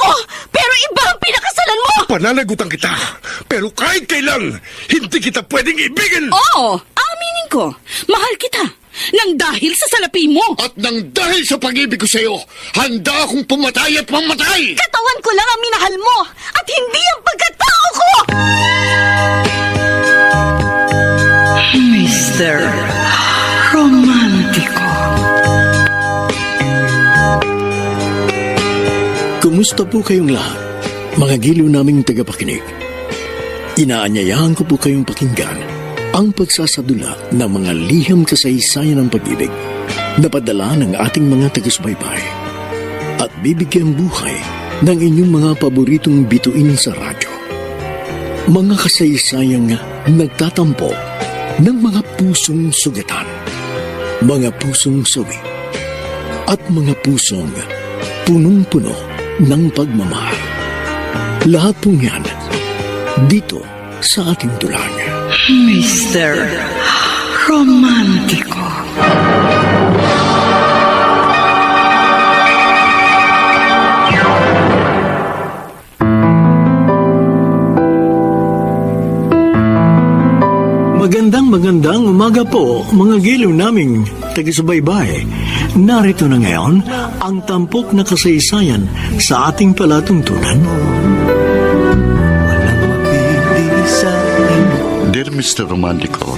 mo! Pero iba ang pinakasalan mo! Pananagutan kita, pero kahit kailan, hindi kita pwedeng ibigin! Oo, aminin ko. Mahal kita. Nang dahil sa salapi mo. At nang dahil sa pag-ibig ko sa'yo, handa akong pumatay at mamatay! Katawan ko lang ang minahal mo at hindi ang pagkatao ko! Mr. Romantico. Kumusta po kayong lahat, mga giliw naming tagapakinig? Inaanyayahan ko po kayong pakinggan ang pagsasadula ng mga liham kasaysayan ng pag-ibig na padala ng ating mga taga-subaybay at bibigyan buhay ng inyong mga paboritong bituin sa radyo. Mga kasaysayang nagtatampo ng mga pusong sugatan, mga pusong sawi, at mga pusong punong-puno ng pagmamahal. Lahat pong yan dito sa ating dulang. Mr. Romantico. Magandang umaga po, mga giliw naming taga-subaybay. Narito na ngayon ang tampok na kasaysayan sa ating palatuntunan. Dear Mr. Romantico,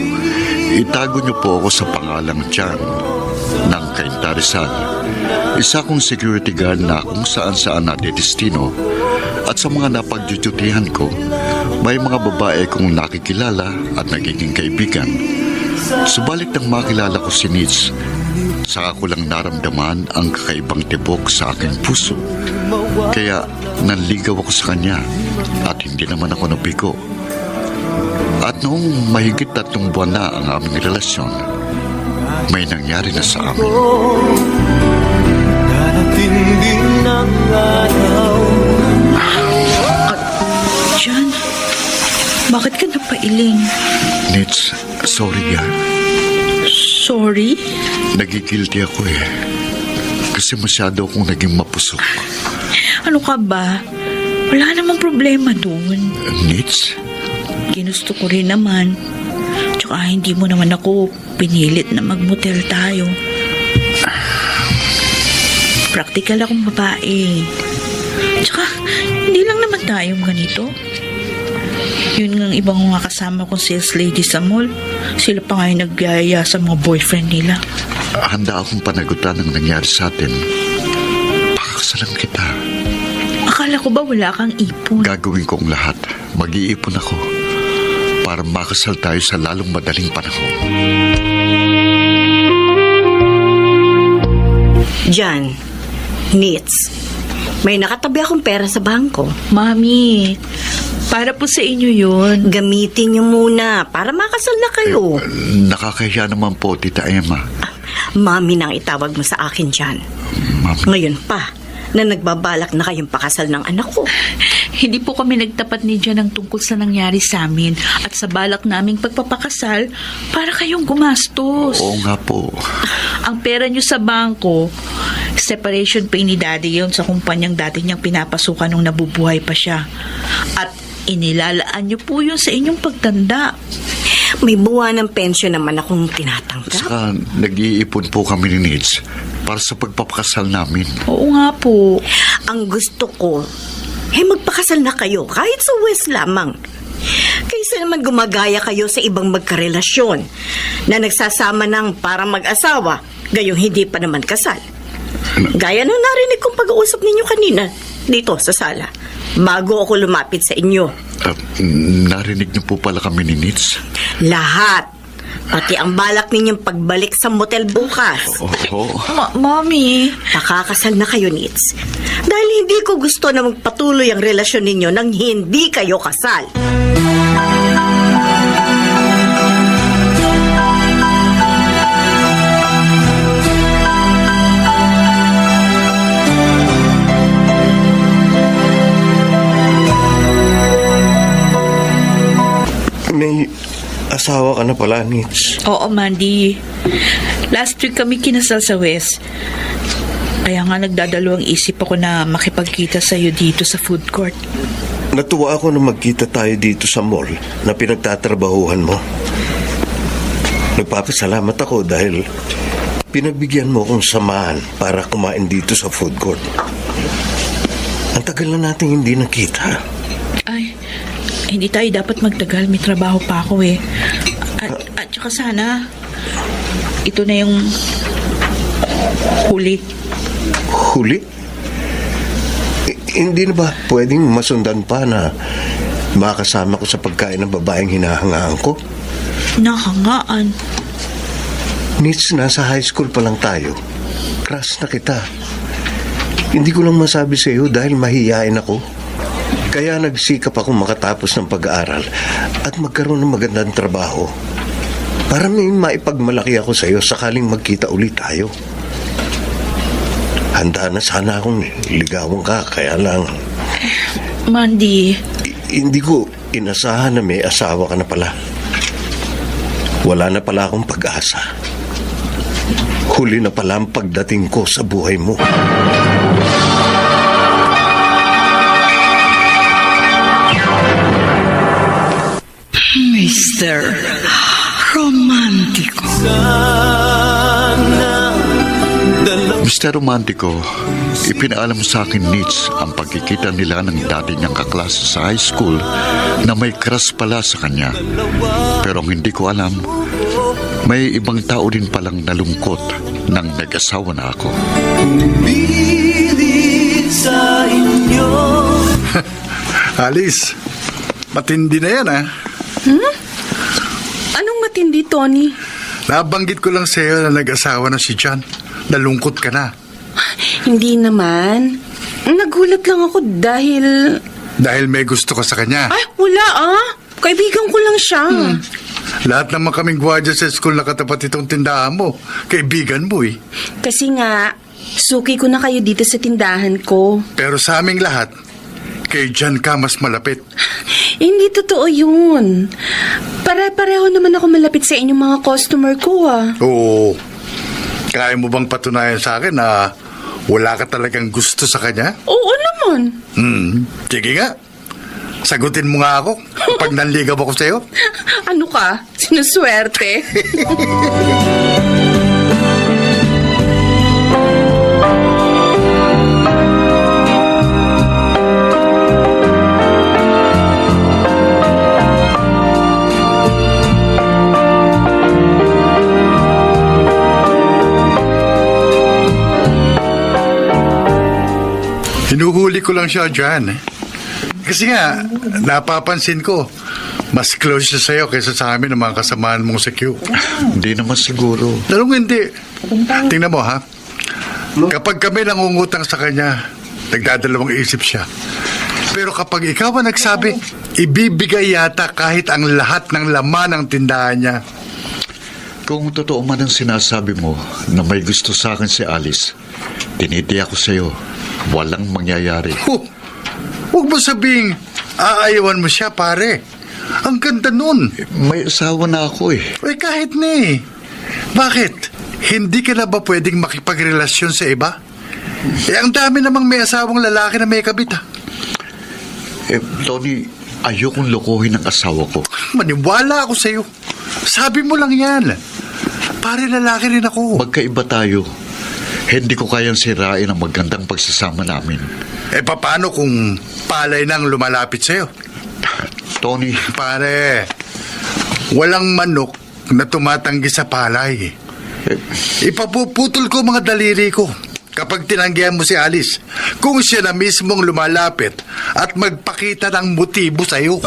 itago niyo po ako sa pangalang Jan ng Cainta Rizal. Isa kong security guard na kung saan-saan nadedestino at sa mga napagdudutihan ko, may mga babae kong nakikilala at nagiging kaibigan. Subalit nang makilala ko si Nitz, saka ko lang naramdaman ang kakaibang tibok sa aking puso. Kaya nanligaw ako sa kanya at hindi naman ako nabigo. At noong mahigit 3 buwan na ang aming relasyon, may nangyari na sa amin. Jan, bakit ka napailing? Nitz, sorry yan. Sorry? Nagigilty ako eh. Kasi masyado akong naging mapusok. Ano ka ba? Wala namang problema dun. Nitz? Ginusto ko rin naman. Tsaka hindi mo naman ako pinilit na magmotel tayo. Practical akong babae. Tsaka hindi lang naman tayong ganito. Yun nga ang ibang mga kasama kong sales lady sa mall. Sila pa nga yung nagyaya sa mga boyfriend nila. Handa akong panagutan ang nangyari sa atin. Pakakasalan kita. Akala ko ba wala kang ipon? Gagawin ko ang lahat. Mag-iipon ako para makasal tayo sa lalong madaling panahon. Jan, Nitz, may nakatabi akong pera sa bangko. Mami, para po sa inyo yun. Gamitin niyo muna para makasal na kayo. Nakakahiya naman po, Tita Emma. Mami nang itawag mo sa akin, Jan. Mami. Ngayon pa, na nagbabalak na kayong pakasal ng anak ko. Hindi po kami nagtapat ni Jan ng tungkol sa nangyari sa amin at sa balak naming pagpapakasal para kayong gumastos. Oo nga po. Ang pera nyo sa bangko, separation pay ni Daddy yun sa kumpanyang dati niyang pinapasukan nung nabubuhay pa siya. At inilalaan nyo po yun sa inyong pagtanda. May buwan ng pensyon naman akong tinatanggap. Saka nag-iipon po kami ni Nitz para sa pagpapakasal namin. Oo nga po. Ang gusto ko, magpakasal na kayo kahit sa West lamang. Kaysa naman gumagaya kayo sa ibang magkarelasyon na nagsasama ng para mag-asawa, gayong hindi pa naman kasal. Gaya ng narinig kong pag-uusap ninyo kanina dito sa sala bago ako lumapit sa inyo. Narinig niyo po pala kami ni Nitz? Lahat. Pati ang balak ninyong pagbalik sa motel bukas. Oo. Mami. Pakakasal na kayo, Nitz. Dahil hindi ko gusto na magpatuloy ang relasyon ninyo nang hindi kayo kasal. May asawa ka na pala, Nitz. Oo, Mandy. Last week kami kinasal sa West. Kaya nga nagdadalawang isip ako na makipagkita sa iyo dito sa food court. Natuwa ako na magkita tayo dito sa mall na pinagtatrabahuhan mo. Nagpapasalamat ako dahil pinagbigyan mo akong samahan para kumain dito sa food court. Ang tagal na natin hindi nakita. Ay, hindi tayo dapat magtagal. May trabaho pa ako eh. At saka sana, ito na yung huli. Huli? Hindi na ba pwedeng masundan pa na makasama ko sa pagkain ng babaeng hinahangaan ko? Nahangaan. Nits, nasa high school pa lang tayo. Crush na kita. Hindi ko lang masabi sa iyo dahil mahihain ako. Kaya nagsikap akong makatapos ng pag-aaral at magkaroon ng magandang trabaho para may maipagmalaki ako sa iyo sakaling magkita ulit tayo. Handa na sana akong ligawan ka, kaya lang Mandy, hindi ko inasahan na may asawa ka na pala. Wala na pala akong pag-asa. Huli na pala ang pagdating ko sa buhay mo. Mr. Romantico. Mr. Romantico, ipinaalam sa akin, Nits, ang pagkikita nila ng dati niyang kaklase sa high school na may crush pala sa kanya. Pero ang hindi ko alam, may ibang tao din palang nalungkot nang nag-asawa na ako. Alice, matindi na yan, Anong matindi, Tony? Nabanggit ko lang sa iyo na nag-asawa na si John. Nalungkot ka na. Hindi naman. Nagulat lang ako dahil... Dahil may gusto ka sa kanya. Ay, wala Kaibigan ko lang siya. Lahat naman kaming gwardiya sa school na katapat itong tindahan mo. Kaibigan mo eh. Kasi nga, suki ko na kayo dito sa tindahan ko. Pero sa aming lahat, kay John ka mas malapit. Hindi totoo yun. Pare-pareho naman ako malapit sa inyong mga customer ko Oo. Kaya mo bang patunayan sa akin na wala ka talagang gusto sa kanya? Oo naman. Sige nga. Sagutin mo nga ako pag nanligaw ako sa'yo. Ano ka? Sinuswerte. Hinuhuli ko lang siya dyan. Kasi nga, napapansin ko, mas close siya sa'yo kaysa sa amin ng mga kasamahan mong sa Q. Hindi naman siguro. Dalawang hindi. Tingnan mo ha. Kapag kami nangungutang sa kanya, nagdadalawang isip siya. Pero kapag ikaw ang nagsabi, ibibigay yata kahit ang lahat ng laman ng tindahan niya. Kung totoo man ang sinasabi mo na may gusto sa akin si Alice, tinitiyak ko sa'yo, walang mangyayari. Huwag mo sabing aayawan mo siya, pare. Ang ganda nun. May asawa na ako eh. Eh, kahit na eh. Bakit? Hindi ka na ba pwedeng makipagrelasyon sa iba? Ang dami namang may asawang lalaki na may kabit Tony, ayokong lokohin ang asawa ko. Maniwala ako sa'yo. Sabi mo lang yan. Pare, lalaki rin ako. Magkaiba tayo. Hindi ko kayang sirain ang magandang pagsasama namin. Paano kung palay nang lumalapit sa'yo? Tony, Pare, walang manok na tumatanggi sa palay. Ipapuputol ko mga daliri ko kapag tinanggihan mo si Alice kung siya na mismong lumalapit at magpakita ng motibo sa'yo.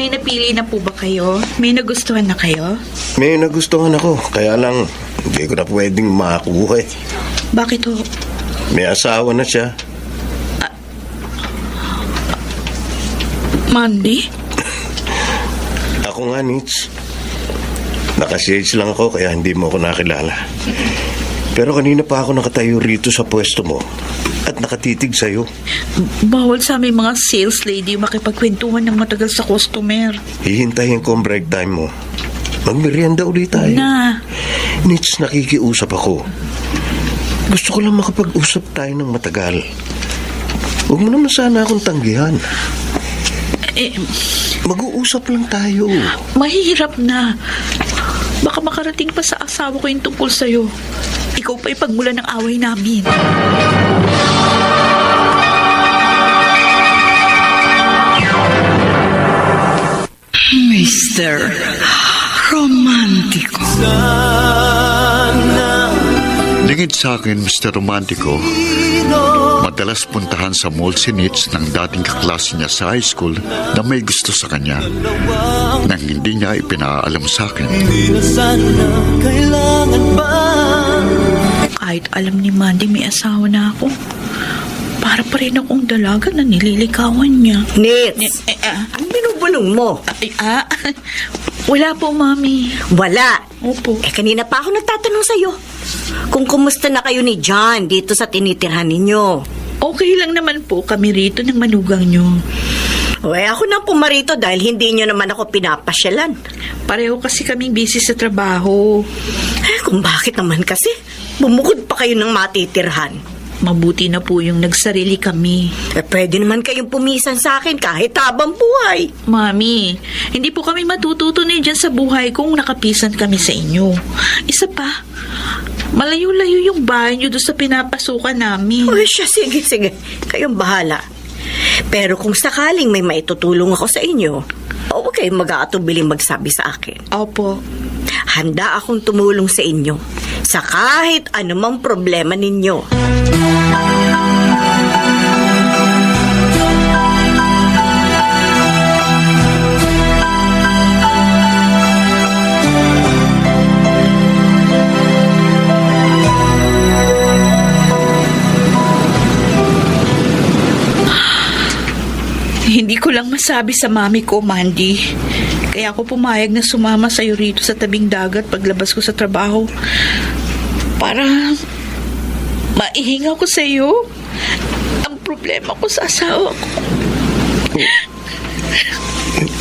may napili na po ba kayo? May nagustuhan na kayo? May nagustuhan ako, kaya lang hindi ko na pwedeng makakuha eh. Bakit ho? May asawa na siya. Mandy? Ako nga, Nits. Nakashades lang ako kaya hindi mo ako nakilala. Pero kanina pa ako nakatayo rito sa pwesto mo at nakatitig sa'yo. Bawal sa aming mga sales lady makipagkwentuhan ng matagal sa customer. Hihintayin ko ang break time mo. Magmerienda ulit tayo. Na, Nits, nakikiusap ako. Gusto ko lang makapag-usap tayo ng matagal. Huwag mo naman sana akong tanggihan. Mag-uusap lang tayo. mahirap na. Baka makarating pa sa asawa ko yung tungkol sa'yo. Ikaw pa ipagmula ng away namin. Mr. Romantico. Lingid sa akin, Mr. Romantico, madalas puntahan sa mall si Nitz ng dating kaklase niya sa high school na may gusto sa kanya nang hindi niya ipinaalam sa akin. Kahit alam ni Mandy may asawa na ako, para pa rin akong dalaga na nililikawan niya. Nits, ang binubulong mo? Wala po, Mami. Wala. Opo. Kanina pa ako nagtatanong sa'yo kung kumusta na kayo ni John dito sa tinitirhan ninyo. Okay lang naman po kami rito ng manugang niyo. Ako nang pumarito dahil hindi nyo naman ako pinapasyalan. Pareho kasi kaming busy sa trabaho. Kung bakit naman kasi, bumukod pa kayo ng matitirhan. Mabuti na po yung nagsarili kami. Pwede naman kayong pumisan sa akin kahit habang buhay. Mami, hindi po kami matututunay dyan sa buhay kung nakapisan kami sa inyo. Isa pa, malayo-layo yung bahay nyo doon sa pinapasukan namin. Sige. Kayong bahala. Pero kung sakaling may maitutulong ako sa inyo, huwag kayong mag-aatubiling magsabi sa akin. Opo. Handa akong tumulong sa inyo sa kahit anumang problema ninyo. Hindi ko lang masabi sa mami ko, Mandy. Kaya ako pumayag na sumama sa'yo rito sa tabing dagat paglabas ko sa trabaho. Para maihinga ko sa'yo ang problema ko sa asawa ko.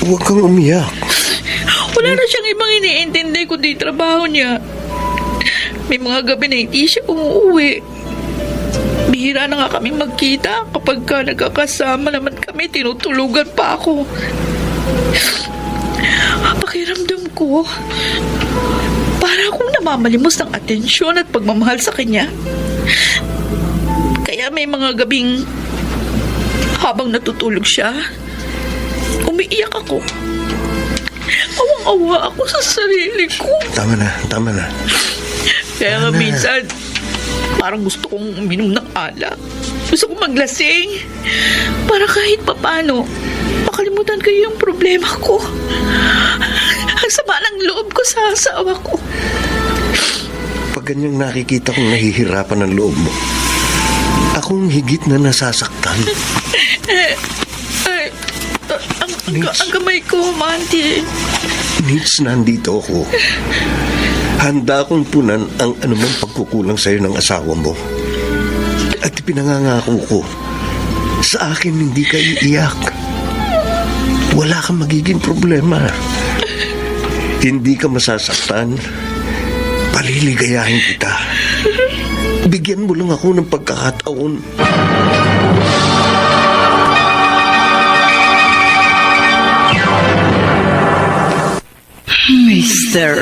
Huwag kang umiyak. Wala na siyang ibang iniintindi kundi trabaho niya. May mga gabi na hindi siya umuwi. Bihira na nga kaming magkita. Kapag ka nagkakasama naman kami, tinutulugan pa ako. Pakiramdam ko, para akong namamalimos ng atensyon at pagmamahal sa kanya. Kaya may mga gabing habang natutulog siya, umiiyak ako. Awang-awa ako sa sarili ko. Tama na. Kaya nga minsan, parang gusto kong uminom ng alak. Gusto kong maglasing. Para kahit papano, makalimutan ko yung problema ko. Ang sama ng loob ko sa asawa ko. Pag ganyang nakikita kong nahihirapan ang loob mo, akong higit na nasasaktan. Ang kamay ko, Mandy. Nits, nandito ako. Handa akong punan ang anumang pagkukulang sa'yo ng asawa mo. At pinangangako ko, sa akin hindi ka iiyak. Wala kang magiging problema. Hindi ka masasaktan. Paliligayahin kita. Bigyan mo lang ako ng pagkakataon. Mr.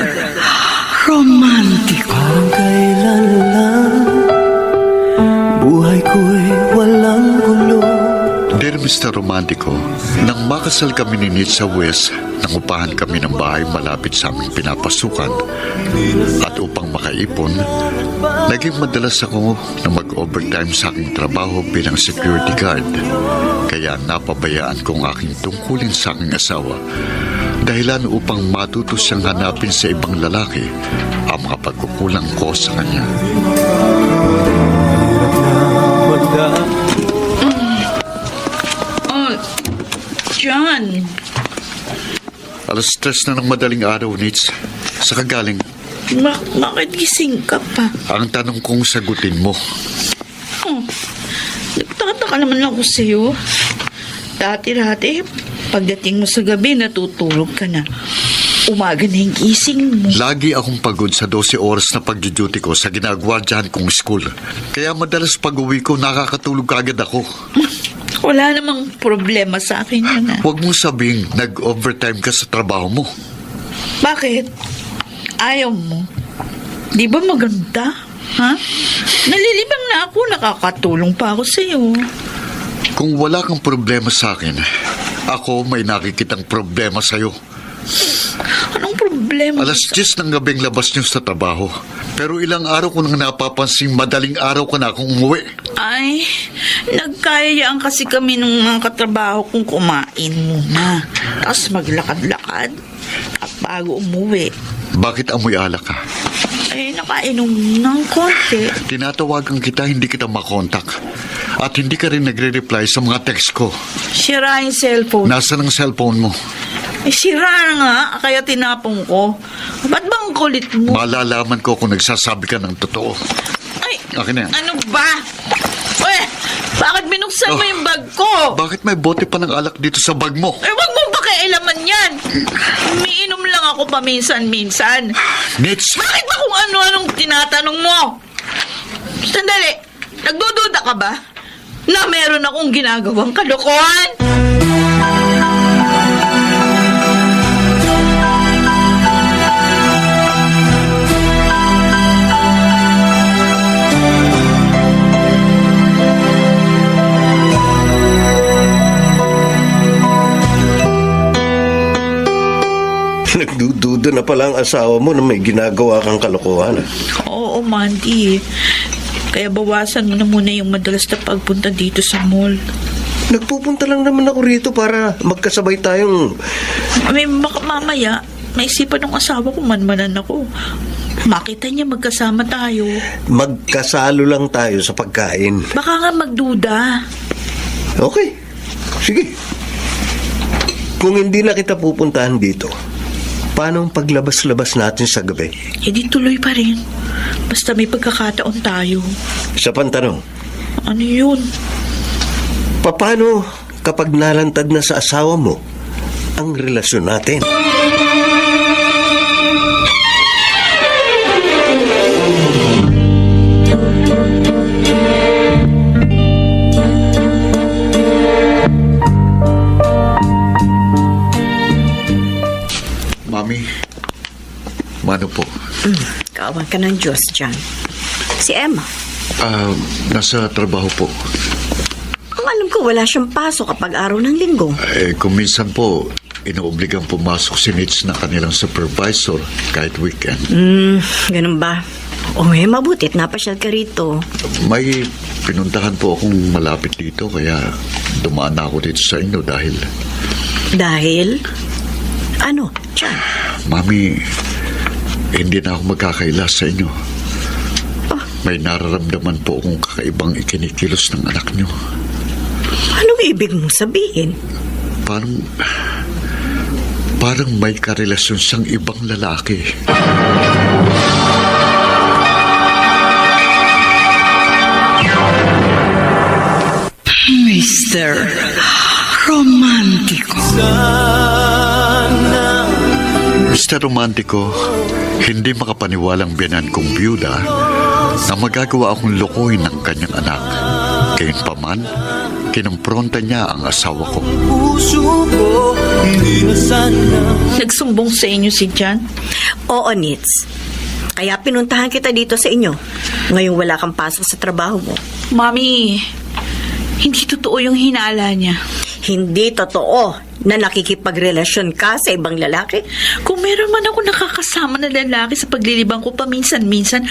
Romantico. Kailan lang buhay ko'y walang gulo. Dear Mr. Romantico, nang makasal kami ni Nitz sa West, nangupahan kami ng bahay malapit sa aming pinapasukan. At upang makaipon, naging madalas ako na mag-overtime sa aking trabaho bilang security guard. Kaya napabayaan ko ang aking tungkulin sa aking asawa. Dahilan upang matuto siyang hanapin sa ibang lalaki ang mga pagkukulang ko sa kanya. John. Alas 3 na ng madaling araw, Nitz. Sa kagaling, Bakit gising ka pa? Ang tanong kong sagutin mo. Nagtataka naman ako sa'yo. Dati-dati, pagdating mo sa gabi, natutulog ka na. Umaga na yung gising mo. Lagi akong pagod sa 12 oras na pag-duty ko sa ginagwardyahan kong school. Kaya madalas pag-uwi ko, nakakatulog agad ako. Wala namang problema sa akin yun, ah. Huwag mong sabing nag-overtime ka sa trabaho mo. Bakit? Ayaw mo? Di ba maganda? Ha? Nalilibang na ako, nakakatulong pa ako sa'yo. Kung wala kang problema sa akin, ako may nakikitang problema sa'yo. Anong problema? Alas 10 ng gabing labas niyo sa trabaho. Pero ilang araw ko nang napapansing madaling araw ka na akong umuwi. Ay, nagkayayaan kasi kami ng mga katrabaho kong kumain muna. Tapos maglakad-lakad at bago umuwi. Bakit amoy alak ka? Ay, nakainom ng konti. Tinatawagan kita, hindi kita makontak. At hindi ka rin nagre-reply sa mga text ko. Sira yung cellphone. Nasaan ang cellphone mo? Eh, sira nga, kaya tinapong ko. Ba't bang kulit mo? Malalaman ko kung nagsasabi ka ng totoo. Ay, Akin na yan. ano ba? Uy, bakit binuksan mo yung bag ko? Bakit may bote pa ng alak dito sa bag mo? Eh, wag mo pakialaman yan. Umiinom lang ako paminsan-minsan. Nits! Bakit ba kung ano-anong tinatanong mo? Sandali, nagdududa ka ba na meron akong ginagawang kalokohan? Nagdududa na pala ang asawa mo na may ginagawa kang kalokohan. Oo, Mandy. Kaya bawasan mo na muna yung madalas na pagpunta dito sa mall. Nagpupunta lang naman ako rito para magkasabay tayong... May mamaya, maisipan ng asawa ko, manmanan ako. Makita niya magkasama tayo. Magkasalo lang tayo sa pagkain. Baka nga magduda. Okay. Sige. Kung hindi na kita pupuntahan dito, paano ang paglabas-labas natin sa gabi? Eh di tuloy pa rin. Basta may pagkakataon tayo. Sa pantanong, Ano yun? paano kapag nalantad na sa asawa mo ang relasyon natin? Mami, mano po? Kawan ka ng Diyos dyan. Si Emma. Nasa trabaho po. Ang alam ko, wala siyang pasok kapag araw ng linggo. Kung minsan po, inuobligang pumasok si Nits na kanilang supervisor kahit weekend. Ganun ba? O mabutit, napasyal ka rito. May pinuntahan po akong malapit dito kaya dumaan na ako dito sa inyo dahil... Dahil? Ano? Diyan? Mami, hindi na ako magkakaila sa inyo. May nararamdaman po akong kakaibang ikinikilos ng anak nyo. Anong ibig mong sabihin? Parang may karelasyon siyang ibang lalaki. Mr. Romántico. Mr. Romantico, hindi makapaniwalang biyanan kong byuda na magagawa akong lokohin ng kanyang anak. Gayunpaman, kinumpronta niya ang asawa ko. Nagsumbong sa inyo si Jan? Oo, Nits. Kaya pinuntahan kita dito sa inyo. Ngayong wala kang pasok sa trabaho mo. Mami, hindi totoo yung hinala niya. Hindi totoo na nakikipagrelasyon ka sa ibang lalaki. Kung meron man ako nakakasama na lalaki sa paglilibang ko paminsan-minsan,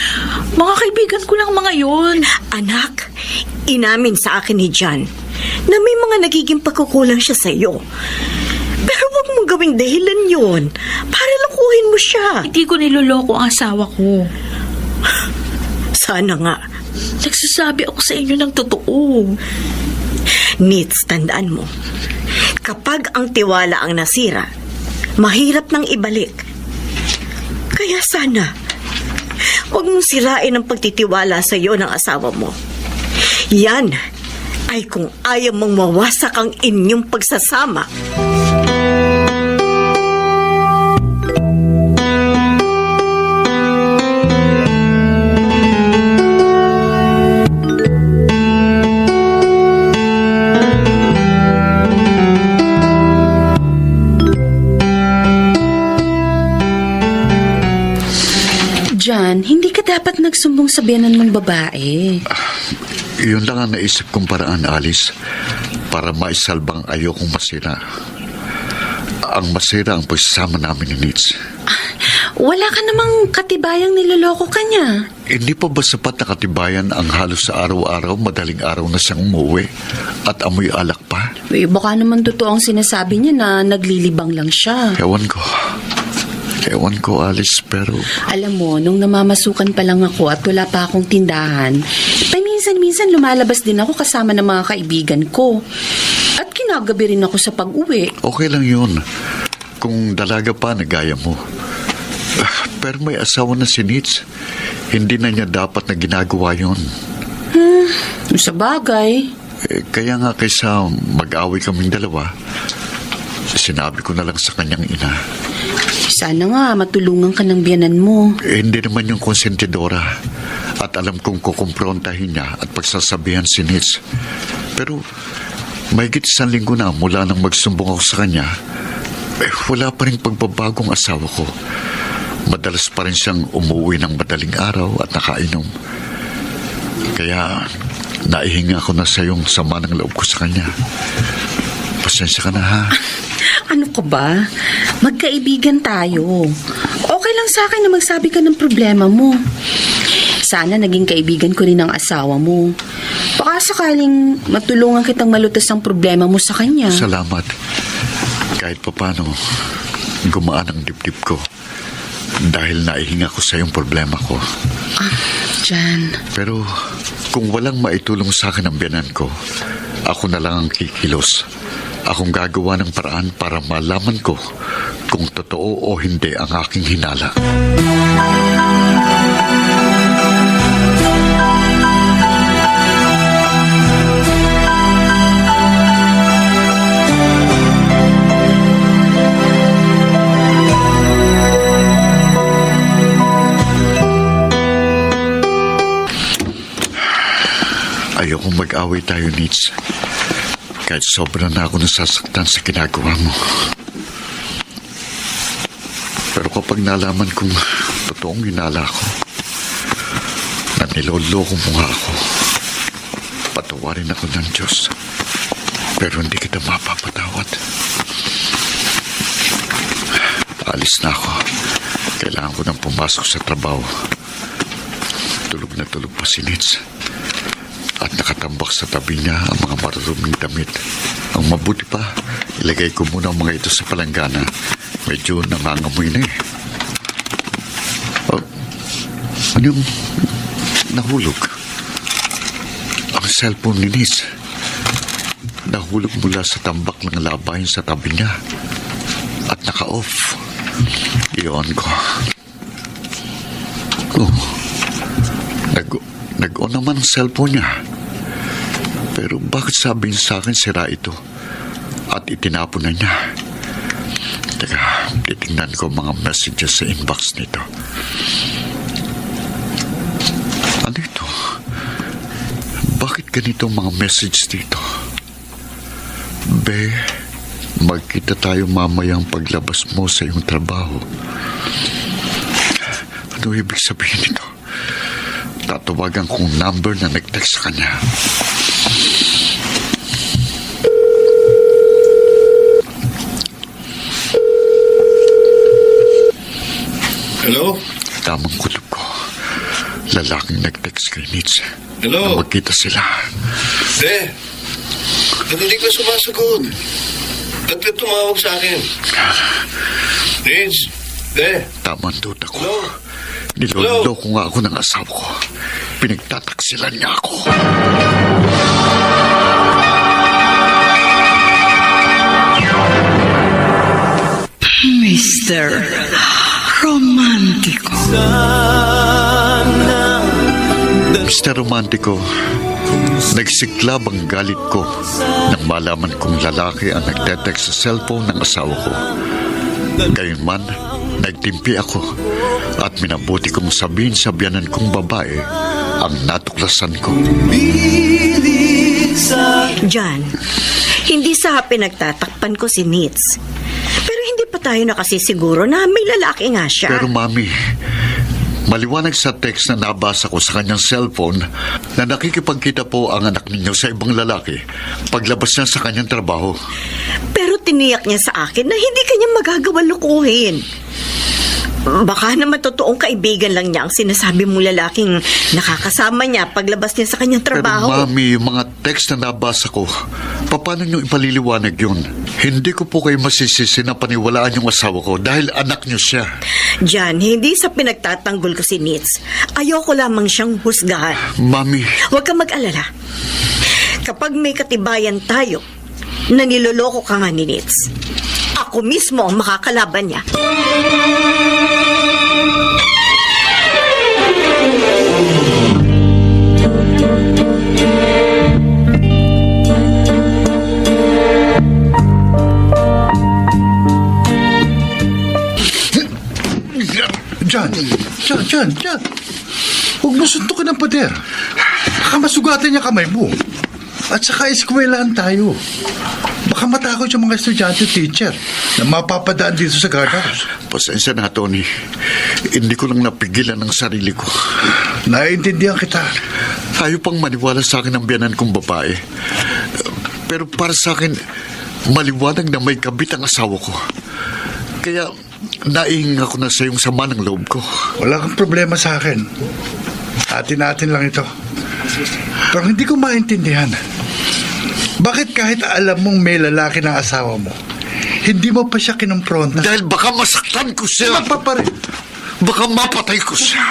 mga kaibigan ko lang mga yun. Anak, inamin sa akin ni Jan na may mga nagiging pagkukulang siya sa iyo. Pero wag mong gawing dahilan yun para lukuhin mo siya. Hindi ko niloloko ang asawa ko. Sana nga. Nagsasabi ako sa inyo ng totoo. Nits, tandaan mo, kapag ang tiwala ang nasira, mahirap nang ibalik. Kaya sana, Huwag mong sirain ang pagtitiwala sa iyo ng asawa mo. Yan ay kung ayaw mong mawasak ang inyong pagsasama. John, hindi ka dapat nagsumbong sa biyanan mong babae. Yun lang ang naisip kong paraan, Alice, para maisalbang ayokong masira. Ang masira ang pagsasama namin ni Nitz. Wala ka namang katibayang niloloko ka niya. Hindi pa ba sapat na katibayan ang halos sa araw-araw, madaling araw na siyang umuwi at amoy alak pa? Baka naman totoo ang sinasabi niya na naglilibang lang siya. Ewan ko, Alice, pero... Alam mo, nung namamasukan pa lang ako at wala pa akong tindahan, paminsan-minsan lumalabas din ako kasama ng mga kaibigan ko. At kinagabi rin ako sa pag-uwi. Okay lang yun. Kung dalaga pa, nagaya mo. Pero may asawa na si Nitz. Hindi na niya dapat na ginagawa yun. Sa bagay. Kaya nga kaysa mag-away kaming dalawa, sinabi ko na lang sa kanyang ina. Sana nga matulungan ka ng biyanan mo. Hindi naman yung konsentidora. At alam kong kukumprontahin niya at pagsasabihan si Nitz. Pero mahigit 1 linggo na mula nang magsumbong ako sa kanya, wala pa rin pagbabagong asawa ko. Madalas pa rin siyang umuwi ng madaling araw at nakainom. Kaya naihinga ko na sa yung sama ng loob ko sa kanya. Pasensya ka na, ha? Ano ka ba? Magkaibigan tayo. Okay lang sa akin na magsabi ka ng problema mo. Sana naging kaibigan ko rin ang asawa mo. Baka sakaling matulungan kitang malutas ang problema mo sa kanya. Salamat. Kahit papano, gumaan ang dibdib ko. Dahil naihinga ko sa yung problema ko. Jan. Pero kung walang maitulong sa akin ang biyanan ko, ako na lang ang kikilos. Akong gagawa ng paraan para malaman ko kung totoo o hindi ang aking hinala. Ayokong mag-away tayo, Nitz. Kahit sobra na ako nasasaktan sa ginagawa mo. Pero kapag nalaman kong totoong hinala ko, na niloloko mo nga ako, patawarin ako ng Diyos. Pero hindi kita mapapatawad. Alis na ako. Kailangan ko nang pumasok sa trabaho. Tulog na tulog pa si Nitz. At nakatambak sa tabi niya ang mga maruruming damit. Ang mabuti pa, ilagay ko muna ang mga ito sa palanggana. Medyo nangangamoy na eh. Ano yung nahulog? Ang cellphone ni Nitz. Nahulog mula sa tambak ng labahin sa tabi niya. At naka-off. Iyon ko. Nag-on naman ang cellphone niya. Pero bakit sabihin sa akin sira ito? At itinapon na niya. Teka, titingnan ko mga messages sa inbox nito. Ano ito? Bakit ganito mga message dito? Be, magkita tayo mamayang paglabas mo sa iyong trabaho. Ano ibig sabihin nito? Tatawagan kong number na nag-text sa kanya. Hello? Tamang kutob ko. Lalaking nag-text kay Nitz. Hello? Na magkita sila. Ba't hindi ka sumasagot? Ba't ka tumawag sa akin? Nitz? Tamang duda ko. Hello? Niloloko nga ako ng asawa ko. Pinagtataksilan niya ako. Mr. Romantico. Mr. Romantico, nagsiklab ang galit ko nang malaman kong lalaki ang nagtetext sa cellphone ng asawa ko. Gayunman, nagtimpi ako at minabuti kong sabihin sa biyanan kong babae ang natuklasan ko. John, hindi sa pinagtatakpan ko si Nitz. Pero hindi pa tayo nakasisiguro na may lalaki nga siya. Pero mami, maliwanag sa text na nabasa ko sa kanyang cellphone na nakikipagkita po ang anak ninyo sa ibang lalaki paglabas niya sa kanyang trabaho. Pero tiniyak niya sa akin na hindi kanya magagawa lukuhin. Baka naman totoong kaibigan lang niya ang sinasabi mong lalaking nakakasama niya paglabas niya sa kanyang trabaho. Pero mami, yung mga text na nabasa ko, paano niyo ipaliliwanag yun? Hindi ko po kayo masisisi na paniwalaan yung asawa ko dahil anak niyo siya. John, hindi sa pinagtatanggol ko si Nitz. Ayoko lamang siyang husgahan. Mami, Huwag kang mag-alala. Kapag may katibayan tayo na niloloko ka nga ni Nitz, ako mismo ang makakalaban niya. John. Huwag mo suntukin ang pader. Baka masugatan niya kamay mo. At saka eskwelahan tayo. Baka matakot yung mga estudyante teacher na mapapadaan dito sa guardhouse. pasensya na, Tony. Hindi ko lang napigilan ang sarili ko. Naiintindihan kita. Ayaw pang maniwala sa akin ang biyanan kong babae. Pero para sa akin, maliwanag na may kabit ang asawa ko. Kaya naihinga ko na sa iyong sama ng loob ko. Wala kang problema sa akin. Atin-atin lang ito. Pero hindi ko maintindihan. Bakit kahit alam mong may lalaki ng asawa mo, hindi mo pa siya kinumpronta? Dahil baka masaktan ko siya. Baka mapatay ko siya.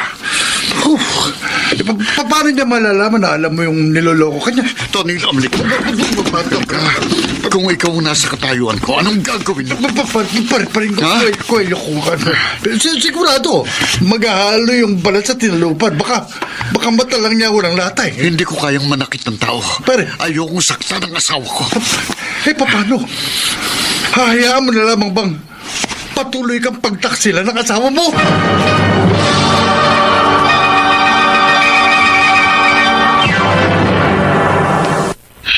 Paano niya malalaman na alam mo yung niloloko ka niya? Tony, lamlik. Kung ikaw ang nasa katayuan ko, anong gagawin mo? Paring ko sigurado, maghahalo yung balat sa tinalupad. Baka mata lang niya walang latay. Hindi ko kayang manakit ng tao. Pare. Ayokong saktan ang asawa ko. Paano? Hahayaan mo na lamang bang patuloy kang pagtaksila ng asawa mo?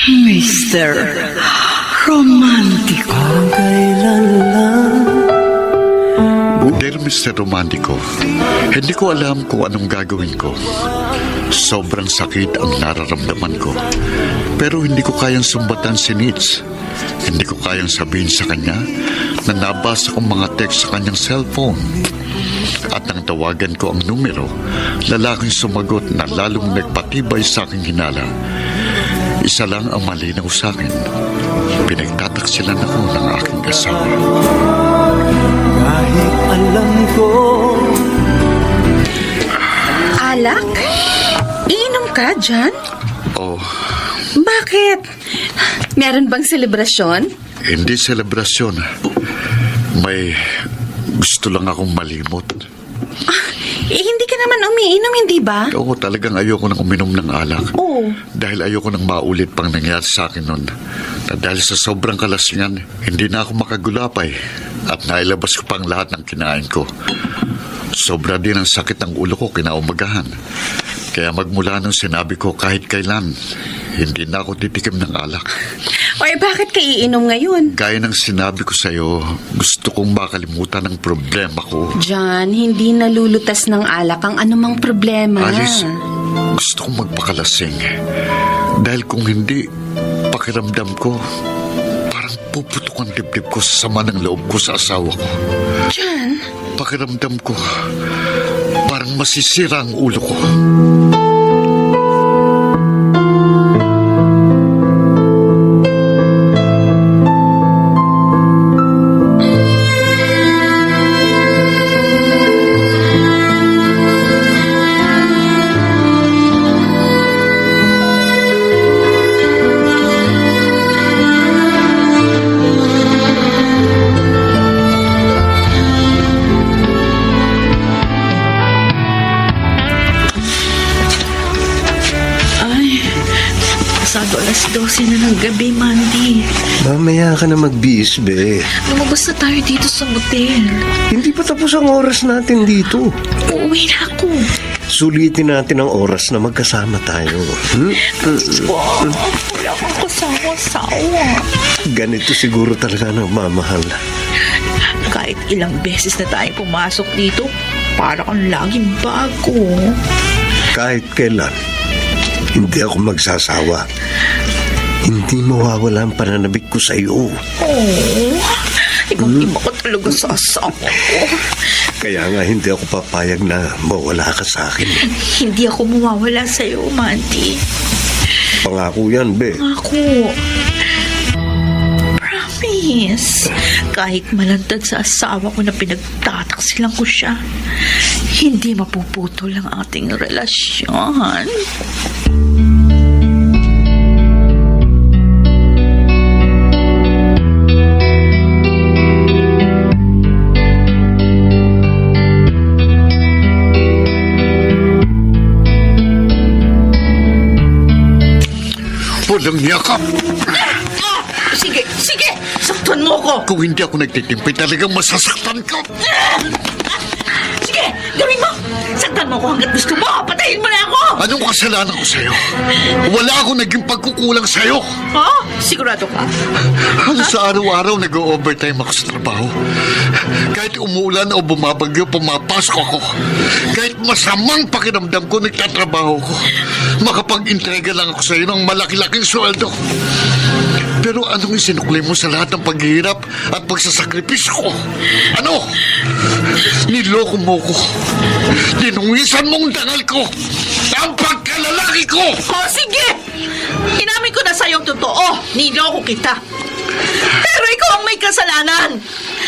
Mr. Romantico. Kailan lang Dear Mr. Romantico, hindi ko alam kung anong gagawin ko. Sobrang sakit ang nararamdaman ko. Pero hindi ko kayang sumbatan si Nitz. Hindi ko kayang sabihin sa kanya na nabasa kong mga text sa kanyang cellphone. At nang tawagan ko ang numero, lalaking sumagot na lalong nagpatibay sa aking hinala. Isa lang ang malinaw sa akin. Pinagtataksilan ako ng aking asawa. kahit alam ko Alak? Iinom ka, John? Oh, Bakit? Meron bang selebrasyon? hindi selebrasyon. May gusto lang akong malimot. Hindi ka naman umiinom, hindi ba? Oo, talagang ayoko nang uminom ng alak. Oo. Dahil ayoko nang maulit pang nangyari sa akin noon. Na dahil sa sobrang kalasingan, hindi na ako makagulapay. At nailabas ko pang lahat ng kinain ko. Sobra din ang sakit ng ulo ko kinaumagahan. Kaya magmula nung sinabi ko kahit kailan, hindi na ako titikim ng alak. O bakit ka iinom ngayon? Gaya ng sinabi ko sa'yo, gusto kong makalimutan ang problema ko. John, hindi nalulutas ng alak ang anumang problema. Alice, gusto kong magpakalasing. Dahil kung hindi, pakiramdam ko, parang puputok ang dibdib ko sa sama ng loob ko sa asawa ko. John? Pakiramdam ko, parang masisira ang ulo ko. Pasado 12:00 na ng gabi, Mandy. Mamaya ka na magbihis, be. Lumabas na tayo dito sa motel. Hindi pa tapos ang oras natin dito. Uuwi na ako. Sulitin natin ang oras na magkasama tayo. Wow, wala akong kasawa-sawa. Ganito siguro talaga nagmamahal. Kahit ilang beses na tayo pumasok dito, para kang laging bago. Kahit kailan, hindi ako magsasawa. Hindi mawawala ang pananabik ko sa iyo. Oh, ibang-iba ko talaga sa asawa ko. Kaya nga hindi ako papayag na mawala ka sa akin. Hindi ako mawawala sa iyo, Mandy. Pangako yan, be. Ako. Promise. Kahit malantad sa asawa ko na pinagtataksilan ko siya, hindi mapuputol ang ating relasyon. Walang yakap! Sige, sige! Saktan mo ko! Kung hindi ako nagtitimpi, talagang masasaktan ka! Sige, gawin mo! Saktan mo ko hanggat gusto mo! Patayin mo na ako! Anong kasalanan ko sa'yo? Wala akong naging pagkukulang sa'yo! Ha? Sigurado ka? Halos sa araw-araw nag-overtime ako sa trabaho. Kahit umuulan o bumabagyo, pumapasok ako. Kahit masamang pakiramdam ko, nagtatrabaho ko. Makapag-intrega lang ako sa'yo ng malaki-laking sweldo. Pero anong isinukli mo sa lahat ng paghihirap at pagsasakripisyo ko? Ano? Niloko mo ko. Dinungisan mong dangal ko. Ang pagkalalaki ko! O, sige! Inamin ko na sa'yo ang totoo. Niloko kita. Pero ikaw ang may kasalanan.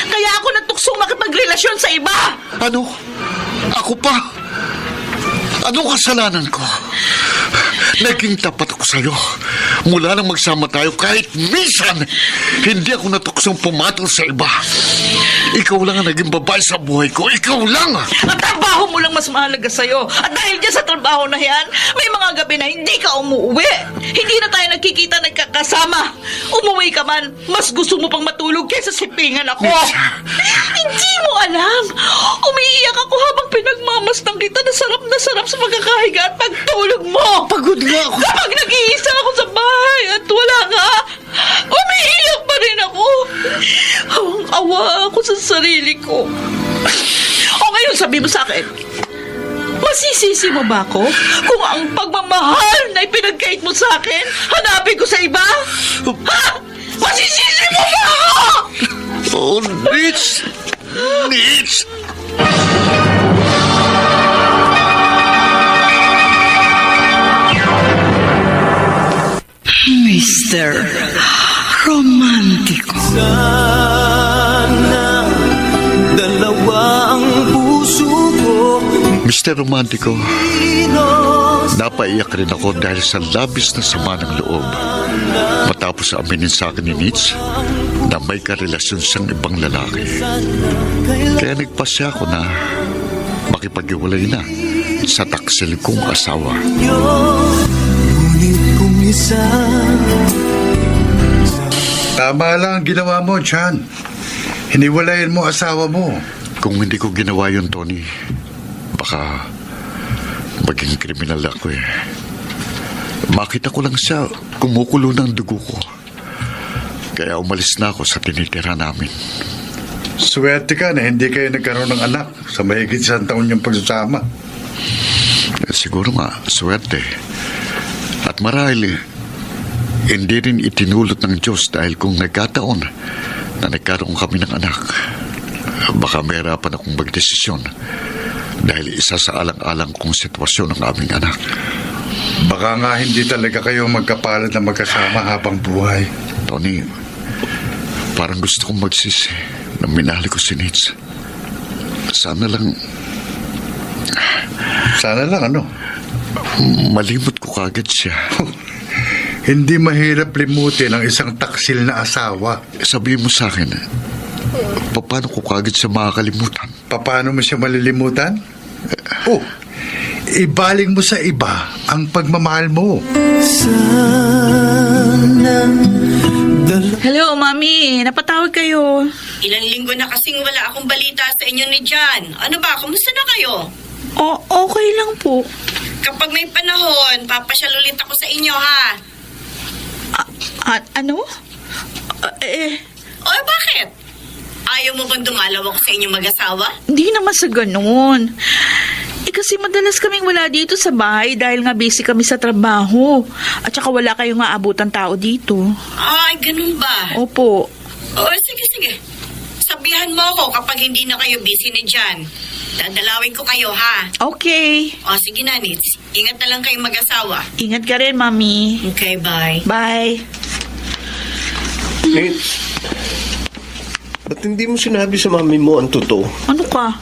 Kaya ako natuksong makipagrelasyon sa iba. Ano? Ako pa? Anong kasalanan ko? Naging tapat ako sa'yo. Mula nang magsama tayo, kahit minsan, hindi ako natuksong pumatol sa iba. Ikaw lang ang naging babae sa buhay ko. Ikaw lang! Ang trabaho mo lang mas mahalaga sa'yo. At dahil dyan sa trabaho na yan, may mga gabi na hindi ka umuwi. Hindi na tayo nagkikita, nagkakasama. Umuwi ka man, mas gusto mo pang matulog kaysa sipingan ako. Hindi mo alam. Umiiyak ako habang pinagmamastang kita na sarap sa pagkakahiga at pagtulog mo. Pagod nga ako. Kapag nag-iisa ako sa bahay at wala ka, umiiyak pa rin ako. Awa ako sa sarili ko. O ngayon, sabi mo sa akin, masisisi mo ba ako kung ang pagmamahal na ipinagkait mo sa akin, hanapin ko sa iba? Ha? Masisisi mo ba ako? Oh, Nitz! Nitz! Mr. Romantico. Sana dalawa ang puso ko. Mr. Romantico, napaiyak rin ako dahil sa labis na sama ng loob. Matapos aminin sa akin ni Nitz na may karelasyon siyang ibang lalaki. Kaya nagpasya ako na makipag-iwalay na sa taksil kong asawa. Ngunit kung isa Tama lang ang ginawa mo, Chan. Hiniwalayan mo asawa mo. Kung hindi ko ginawa yun, Tony, baka maging kriminal ako eh. Makita ko lang siya, kumukulo ng dugo ko. Kaya umalis na ako sa tinitira namin. Swerte ka na hindi kayo nagkaroon ng anak sa mahigit 1 taon yung pagsasama. Siguro nga, swerte. At marahil, hindi rin itinulot ng Diyos dahil kung nagkataon na nagkaroon kami ng anak, baka mahirapan akong magdesisyon dahil isa sa alang-alang kong sitwasyon ng aming anak. Baka nga hindi talaga kayo magkapalad na magkasama habang buhay. Tony, parang gusto kong magsisi na minahal ko si Nitz. Sana lang ano? malimot ko kagad siya. Hindi mahirap limutin ang isang taksil na asawa. Sabihin mo sa akin, paano ko kagad siya makakalimutan? Paano mo siya malilimutan? Ibaling mo sa iba ang pagmamahal mo. Hello, Mami. Napatawag kayo. Ilang linggo na kasing wala akong balita sa inyo ni John. Ano ba, kumusta na kayo? Okay lang po. Kapag may panahon, papasyal ulit ako sa inyo, ha? Ano? O, bakit? Ayaw mo bang dumalaw ako sa inyong mag-asawa? Hindi naman sa ganun. Kasi madalas kaming wala dito sa bahay dahil nga busy kami sa trabaho. At saka wala kayong maabutan tao dito. Ay, ganun ba? Opo. O, sige. Sabihan mo ako kapag hindi na kayo busy ni John. Dadalawin ko kayo, ha? Okay. O, sige na, Nits. Ingat na lang kayong mag-asawa. Ingat ka rin, Mami. Okay, bye. Bye. Nate, ba't hindi mo sinabi sa mami mo ang totoo? Ano ka?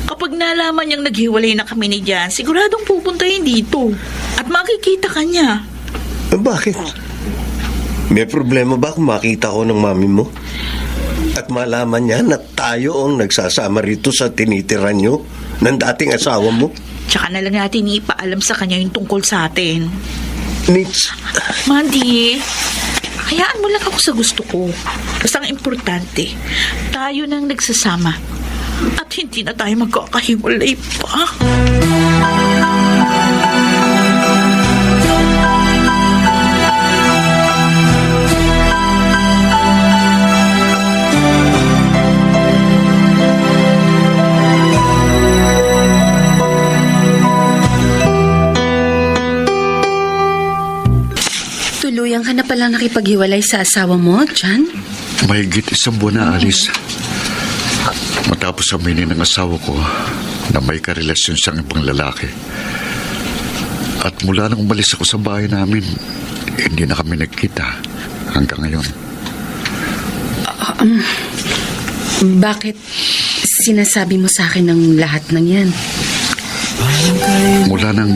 Kapag nalaman niyang naghiwalay na kami ni Jan, siguradong pupunta yun dito. At makikita ka niya. Bakit? May problema ba kung makita ko ng mami mo? At malaman niya na tayo ang nagsasama rito sa tinitiran niyo ng dating asawa mo? Tsaka na lang natin ipaalam sa kanya yung tungkol sa atin. Nits, Mandy, hayaan mo lang ako sa gusto ko. Basta ang importante, tayo nang nagsasama. At hindi na tayo magkakahiwalay pa. Tuluyang ka na palang nakipaghiwalay sa asawa mo, John? Mahigit 1 buwan na, Alice. Matapos aminin ng asawa ko na may karelasyon siyang ibang lalaki. At mula nang umalis ako sa bahay namin, hindi na kami nagkita hanggang ngayon. Bakit sinasabi mo sa akin ng lahat ng yan? Mula nang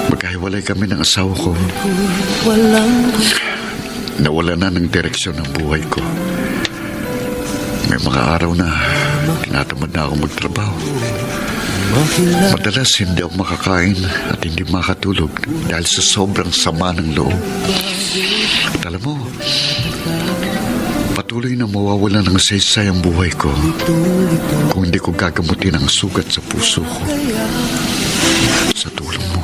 magkahiwalay kami ng asawa ko, nawala na ng direksyon ng buhay ko. May mga araw na tinatamad na ako magtrabaho. Madalas hindi ako makakain at hindi makatulog dahil sa sobrang sama ng loob. At alam mo, patuloy na mawawala ng saysay ang buhay ko kung hindi ko gagamutin ang sugat sa puso ko. Sa tulong mo.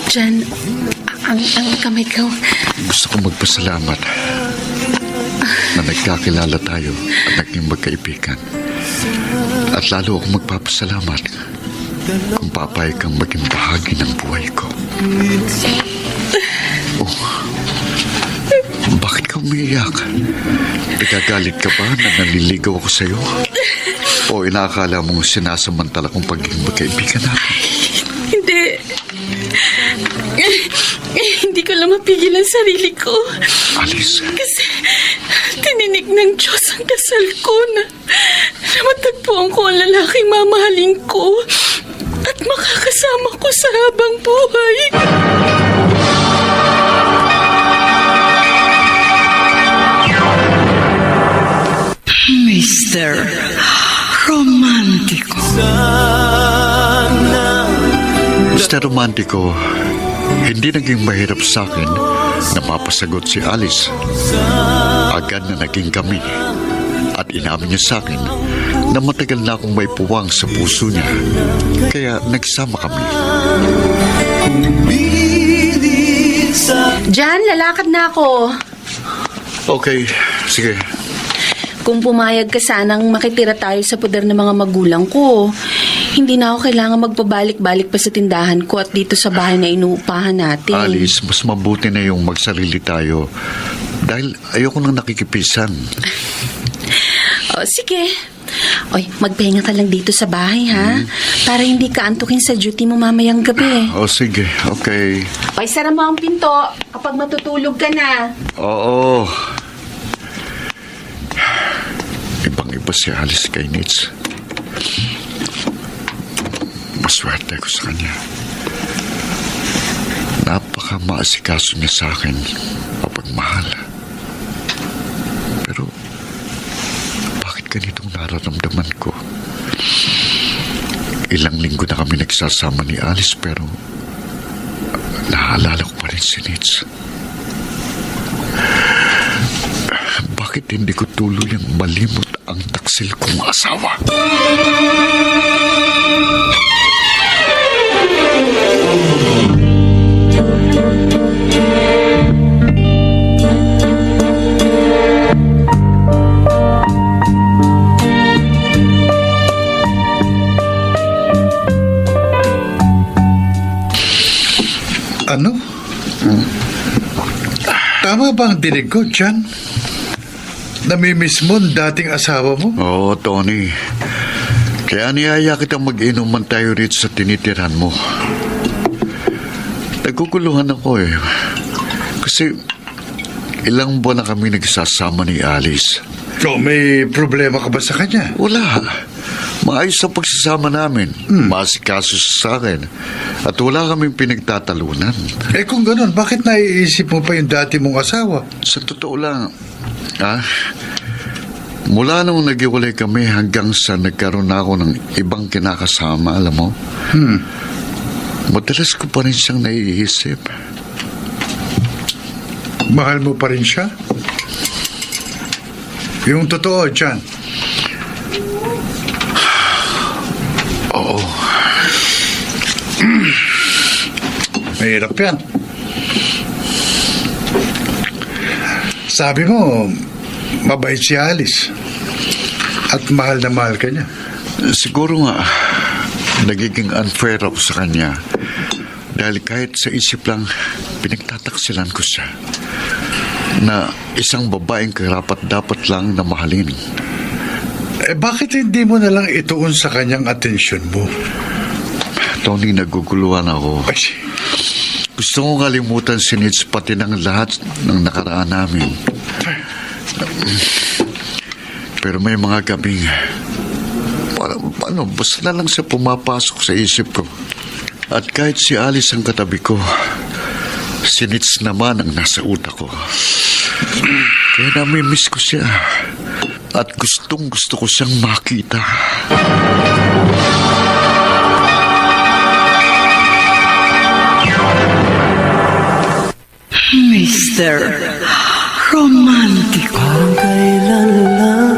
John, ang kamay ko. Gusto kong magpasalamat na nagkakilala tayo at naging magkaibigan. At lalo akong magpapasalamat kung papayag kang maging bahagi ng buhay ko. Oh, bakit ka umiiyak? Ikagalit ka ba na naliligaw ako sa'yo? O inaakala mong sinasamantala kong pagiging magkaibigan natin? Hindi. Hindi ko lang mapigil ang sarili ko. Alice. Kasi tininig ng Diyos ang dasal ko na matagpuan ko ang lalaking mamahalin ko at makakasama ko sa habang buhay. Mr. Romantico. Mr. Romantico, hindi naging mahirap sa akin na mapasagot si Alice. Agad na naging kami at inamin niya sa akin na matagal na akong may puwang sa puso niya. Kaya nagsama kami. John, lalakad na ako. Okay, sige. Kung pumayag ka sanang makitira tayo sa poder ng mga magulang ko, hindi na ako kailangan magpabalik-balik pa sa tindahan ko at dito sa bahay na inuupahan natin. Alice, mas mabuti na yung magsarili tayo dahil ayoko nang nakikipisan. O, sige. Oy, magpahinga ka lang dito sa bahay, ha? Para hindi ka antukin sa duty mo mamayang gabi. O sige, okay. Oy, sara mo ang pinto kapag matutulog ka na. Oo. Ibang-iba si Alice kay Nitz. Maswerte ko sa kanya. Napaka-maasikaso niya sa akin kapag mahal. Pero, bakit ganitong nararamdaman ko? ilang linggo na kami nagsasama ni Alice pero naalala ko pa rin si Nitz. Bakit hindi ko tuluyang malimot ang taksil kong asawa? Ano? Tama ba ang dinig ko, John? Namimiss mo ang dating asawa mo? Oo, Tony. Kaya niyaya kitang mag-inuman tayo rito sa tinitiran mo. Naguguluhan ako eh. Kasi ilang buwan na kami nagsasama ni Alice. O, may problema ka ba sa kanya? Wala. Maayos ang pagsasama namin. Masikaso siya sa akin. At wala kaming pinagtatalunan. Eh kung ganun, bakit naiisip mo pa yung dati mong asawa? Sa totoo lang, mula nung naghiwalay kami hanggang sa nagkaroon na ako ng ibang kinakasama, alam mo? Madalas ko pa rin siyang naiisip. Mahal mo pa rin siya? Yung totoo, John. Oo. Mahirap yan. Sabi mo, mabait si Alice. At mahal na mahal ka niya. Siguro nga, nagiging unfair ako sa kanya. Dahil kahit sa isip lang, pinagtataksilan ko siya. Na isang babaeng karapat-dapat lang na mahalin. Eh bakit hindi mo na lang ituon sa kanyang atensyon mo? Tony, naguguluhan ako. Ay, Gusto kong kalimutan si Nitz pati ng lahat ng nakaraan namin. Pero may mga gabing basta na lang siya pumapasok sa isip ko. At kahit si Alice ang katabi ko, si Nitz naman ang nasa utak ko. Kaya namimiss ko siya. At gustong gusto ko siyang makita. Mr. Romantico. Parang kailan lang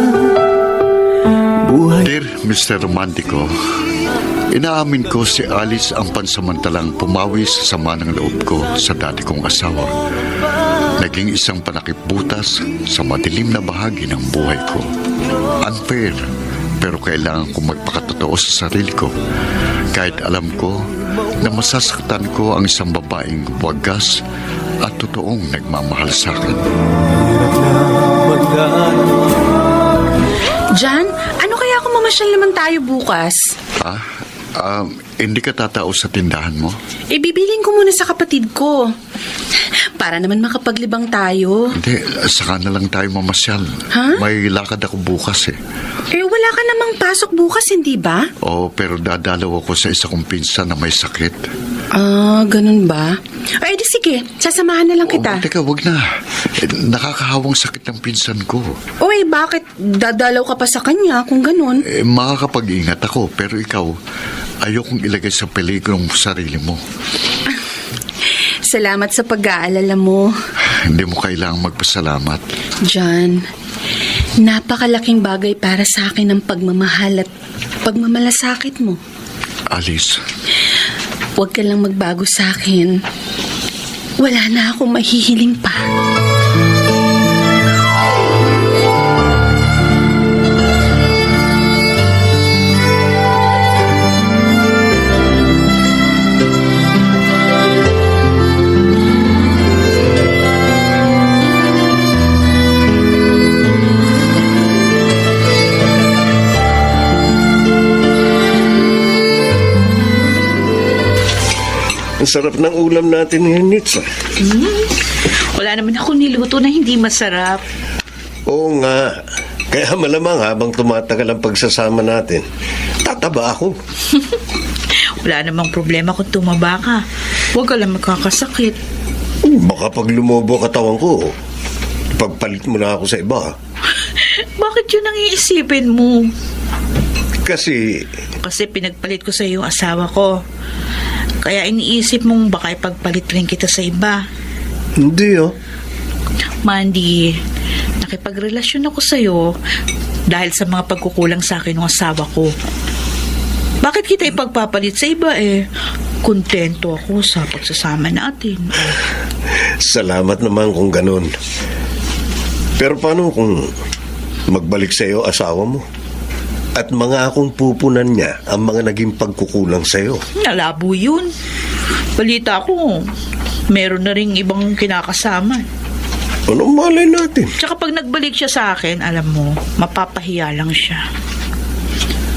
buhay. Dear Mr. Romantico, inaamin ko si Alice ang pansamantalang pumawi sa sama ng loob ko sa dati kong asawa. Naging isang panakip-butas sa madilim na bahagi ng buhay ko. Unfair, pero kailangan kong magpakatotoo sa sarili ko. Kahit alam ko na masasaktan ko ang isang babaeng wagas at totoong nagmamahal sa akin. John, ano kaya kung mamasyal naman tayo bukas? Hindi ka tatao sa tindahan mo? Ibibilin ko muna sa kapatid ko. Para naman makapaglibang tayo. Hindi, saka na lang tayo mamasyal. Ha? May lakad ako bukas eh. Wala ka namang pasok bukas, hindi ba? Oo, pero dadalaw ako sa isa kong pinsan na may sakit. Ganun ba? Di sige, sasamahan na lang kita. Teka, wag na. Nakakahawang sakit ng pinsan ko. Bakit? Dadalaw ka pa sa kanya kung ganun? Makakapag-ingat ako, pero ikaw, ayokong ilagay sa peligro ang sarili mo. Salamat sa pag-aalala mo. Hindi mo kailangang magpasalamat. John, napakalaking bagay para sa akin ang pagmamahal at pagmamalasakit mo. Alice. Huwag ka lang magbago sa akin. Wala na akong mahihiling pa. Ang sarap ng ulam natin ngayon, Nitz. Wala naman ako niluto na hindi masarap. Oo nga. Kaya malamang habang tumatagal ang pagsasama natin, tataba ako. Wala namang problema kung tumaba ka. Huwag ka lang magkakasakit. Baka pag lumobo katawan ko, pagpalit mo na ako sa iba. Bakit yun ang iisipin mo? Kasi Kasi pinagpalit ko sa yung asawa ko. Kaya iniisip mong baka ipagpalit rin kita sa iba. Hindi oh. Mandy, nakipagrelasyon ako sa'yo dahil sa mga pagkukulang sa akin ng asawa ko. Bakit kita ipagpapalit sa iba kontento ako sa pagsasama natin. Salamat naman kung ganun. Pero paano kung magbalik sa iyo asawa mo? At mga akong pupunan niya ang mga naging pagkukulang sa iyo. Nalabo yun. Balita ko, meron na rin ibang kinakasama. Anong malay natin? Tsaka pag nagbalik siya sa akin, alam mo, mapapahiya lang siya.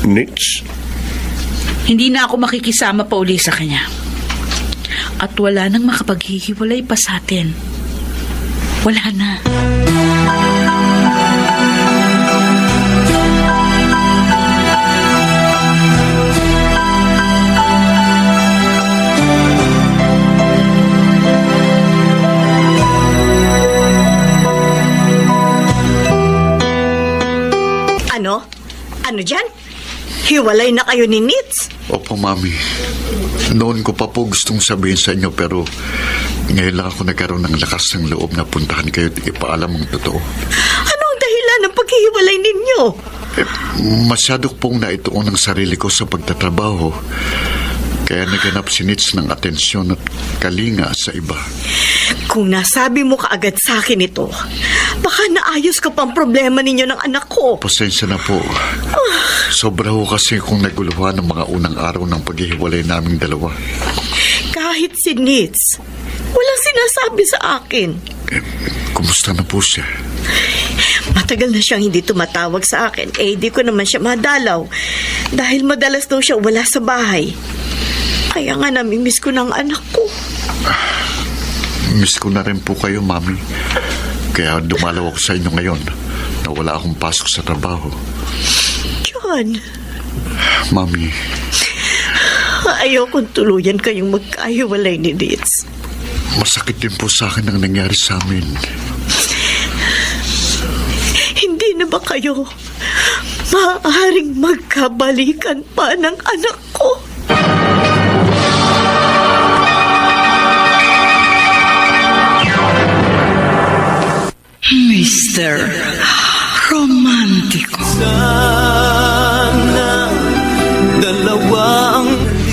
Nits, Hindi na ako makikisama pa uli sa kanya. At wala nang makapaghihiwalay pa sa atin. Wala na. Ano? Ano dyan? Hiwalay na kayo ni Nits? Opo, Mami. Noon ko pa po gustong sabihin sa inyo pero ngayon lang ako nagkaroon ng lakas ng loob na puntahan kayo at ipaalam ang totoo. Ano ang dahilan ng paghihiwalay ninyo? Masyado pong naituon ang sarili ko sa pagtatrabaho. Kaya naganap si Nits ng atensyon at kalinga sa iba. Kung nasabi mo kaagad sa akin ito, baka naayos ka pang problema ninyo ng anak ko. Pasensya na po. Sobra ho kasi kung naguluhan ng mga unang araw ng paghihiwalay naming dalawa. Kahit si Nits, walang sinasabi sa akin. Kumusta na po siya? Matagal na siyang hindi tumatawag sa akin. Di ko naman siya madalaw. Dahil madalas daw siya wala sa bahay. Kaya nga namimiss ko ng anak ko. Miss ko na rin po kayo, Mami. Kaya dumalaw ako sa inyo ngayon na wala akong pasok sa trabaho. John, Mami, ayokong tuluyan kayong magkahiwalay ni Nits. masakit din po sa akin ang nangyari sa amin. Hindi na ba kayo maaaring magkabalikan pa ng anak ko? Mr. Romantico.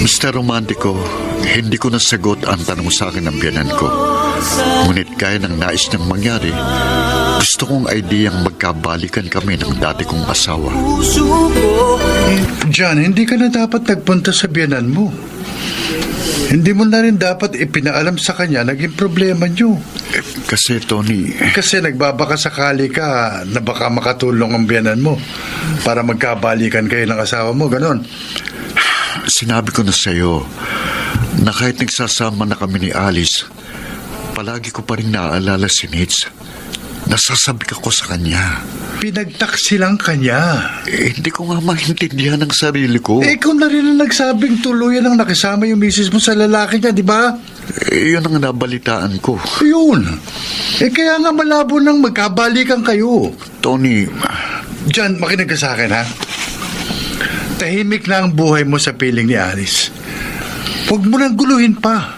Mr. Romantico, hindi ko nasagot ang tanong sa akin ng biyanan ko. Ngunit gaya ng nais niyang mangyari, gusto kong ideyang magkabalikan kami ng dati kong asawa. John, hindi ka na dapat nagpunta sa biyanan mo. Hindi mo na rin dapat ipinaalam sa kanya naging problema niyo. Kasi, Tony, Kasi nagbabaka sakali ka na baka makatulong ang biyanan mo para magkabalikan kayo ng asawa mo, ganon. sinabi ko na sa'yo na kahit nagsasama na kami ni Alice, palagi ko pa rin naaalala si Nits. Nasasabi ako sa kanya. Pinagtaksi lang kanya. Hindi ko nga maintindihan ang sarili ko. Ikaw na rin ang nagsabing tuluyan ang nakisama yung misis mo sa lalaki niya, di ba? Yun ang nabalitaan ko. Yun. Kaya nga malabo nang magkabalikan kayo. Tony, John, makinig ka sa akin, ha? Tahimik na ang buhay mo sa piling ni Alice. Huwag mo nang guluhin pa.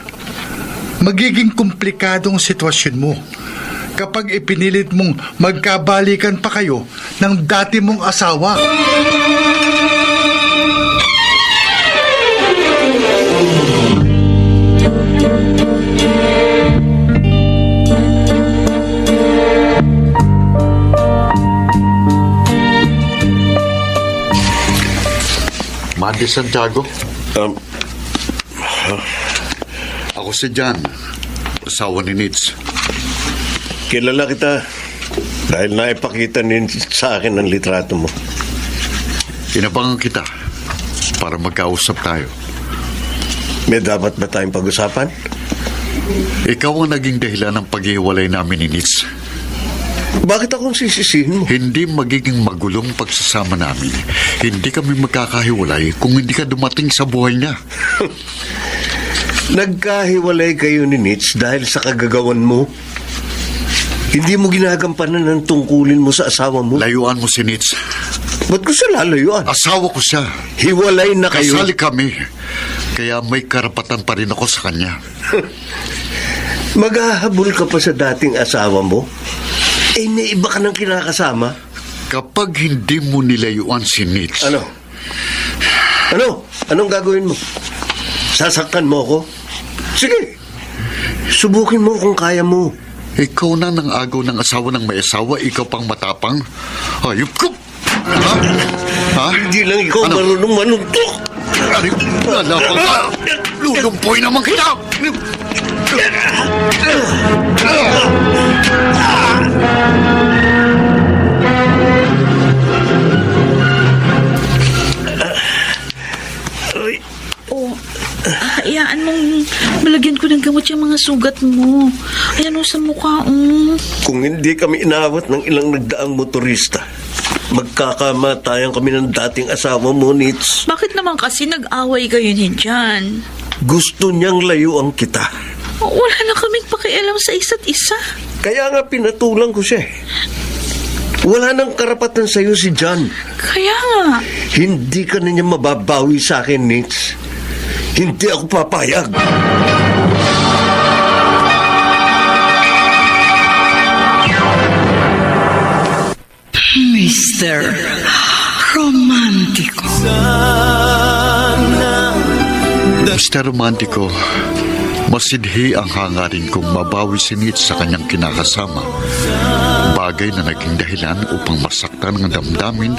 Magiging komplikadong sitwasyon mo kapag ipinilit mong magkabalikan pa kayo ng dati mong asawa. Mandy Santiago. Ako si John, asawa ni Nits. Kilala kita dahil naipakita sa akin ang litrato mo. Inabangan kita para magkausap tayo. May dapat ba tayong pag-usapan? Ikaw ang naging dahilan ng paghiwalay namin ni Nits. Bakit akong sisisihin mo? Hindi magiging magulong pagsasama namin. Hindi kami magkakahiwalay kung hindi ka dumating sa buhay niya. Nagkahiwalay kayo ni Nits dahil sa kagagawan mo. Hindi mo ginagampanan ng tungkulin mo sa asawa mo. Layuan mo si Nits. Ba't ko siya lalayuan? Asawa ko siya. Hiwalay na kayo. Kasali kami. Kaya may karapatan pa rin ako sa kanya. Maghahabol ka pa sa dating asawa mo? Eh, may iba ka nang kinakasama? Kapag hindi mo nilayuan si Nitz... Ano? Anong gagawin mo? Sasaktan mo ako? Sige. Subukin mo kung kaya mo. Ikaw na nang agaw ng asawa ng may asawa, ikaw pang matapang? Hayop ka! Ha? Hindi lang ikaw marunong manuntok. Nalapang ka! Lulumpoy naman kita! Hayaan mong malagyan ko ng gamot yung mga sugat mo. Ayan o sa mukha, Kung hindi kami inawat ng ilang nagdaang motorista, magkakamatayan kami ng dating asawa mo, Nitz. Bakit naman kasi nag-away kayo ni John? Gusto niyang layuan kita. Wala na kaming pakialam sa isa't isa. Kaya nga pinatulang ko siya. Wala nang karapatan sa'yo si John. Kaya nga. Hindi ka na niya mababawi sa akin, Nitz. Hindi ako papayag. Mr. Romantico. Mr. Romantico, masidhi ang hangarin kong mabawi si Nitz sa kanyang kinakasama. Bagay na naging dahilan upang masaktan ang damdamin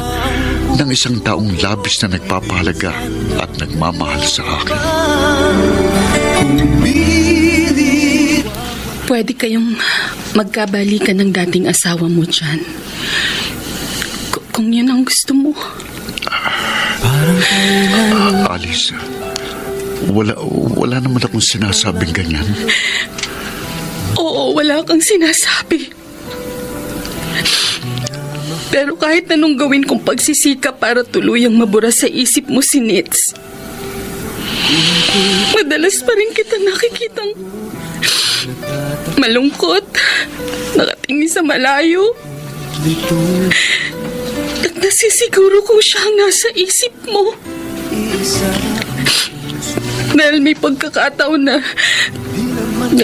ng isang taong labis na nagpapahalaga at nagmamahal sa akin. Pwede kayong magkabalikan ng dating asawa mo, John. Kung yun ang gusto mo. Alice, wala naman akong sinasabing ganyan. Oo, wala kang sinasabi. Pero kahit anong gawin kong pagsisikap para tuluyang mabura sa isip mo si Nitz, madalas pa rin kita nakikitang malungkot, nakatingin sa malayo, at nasisiguro kung siya ang nasa isip mo. Dahil may pagkakataon na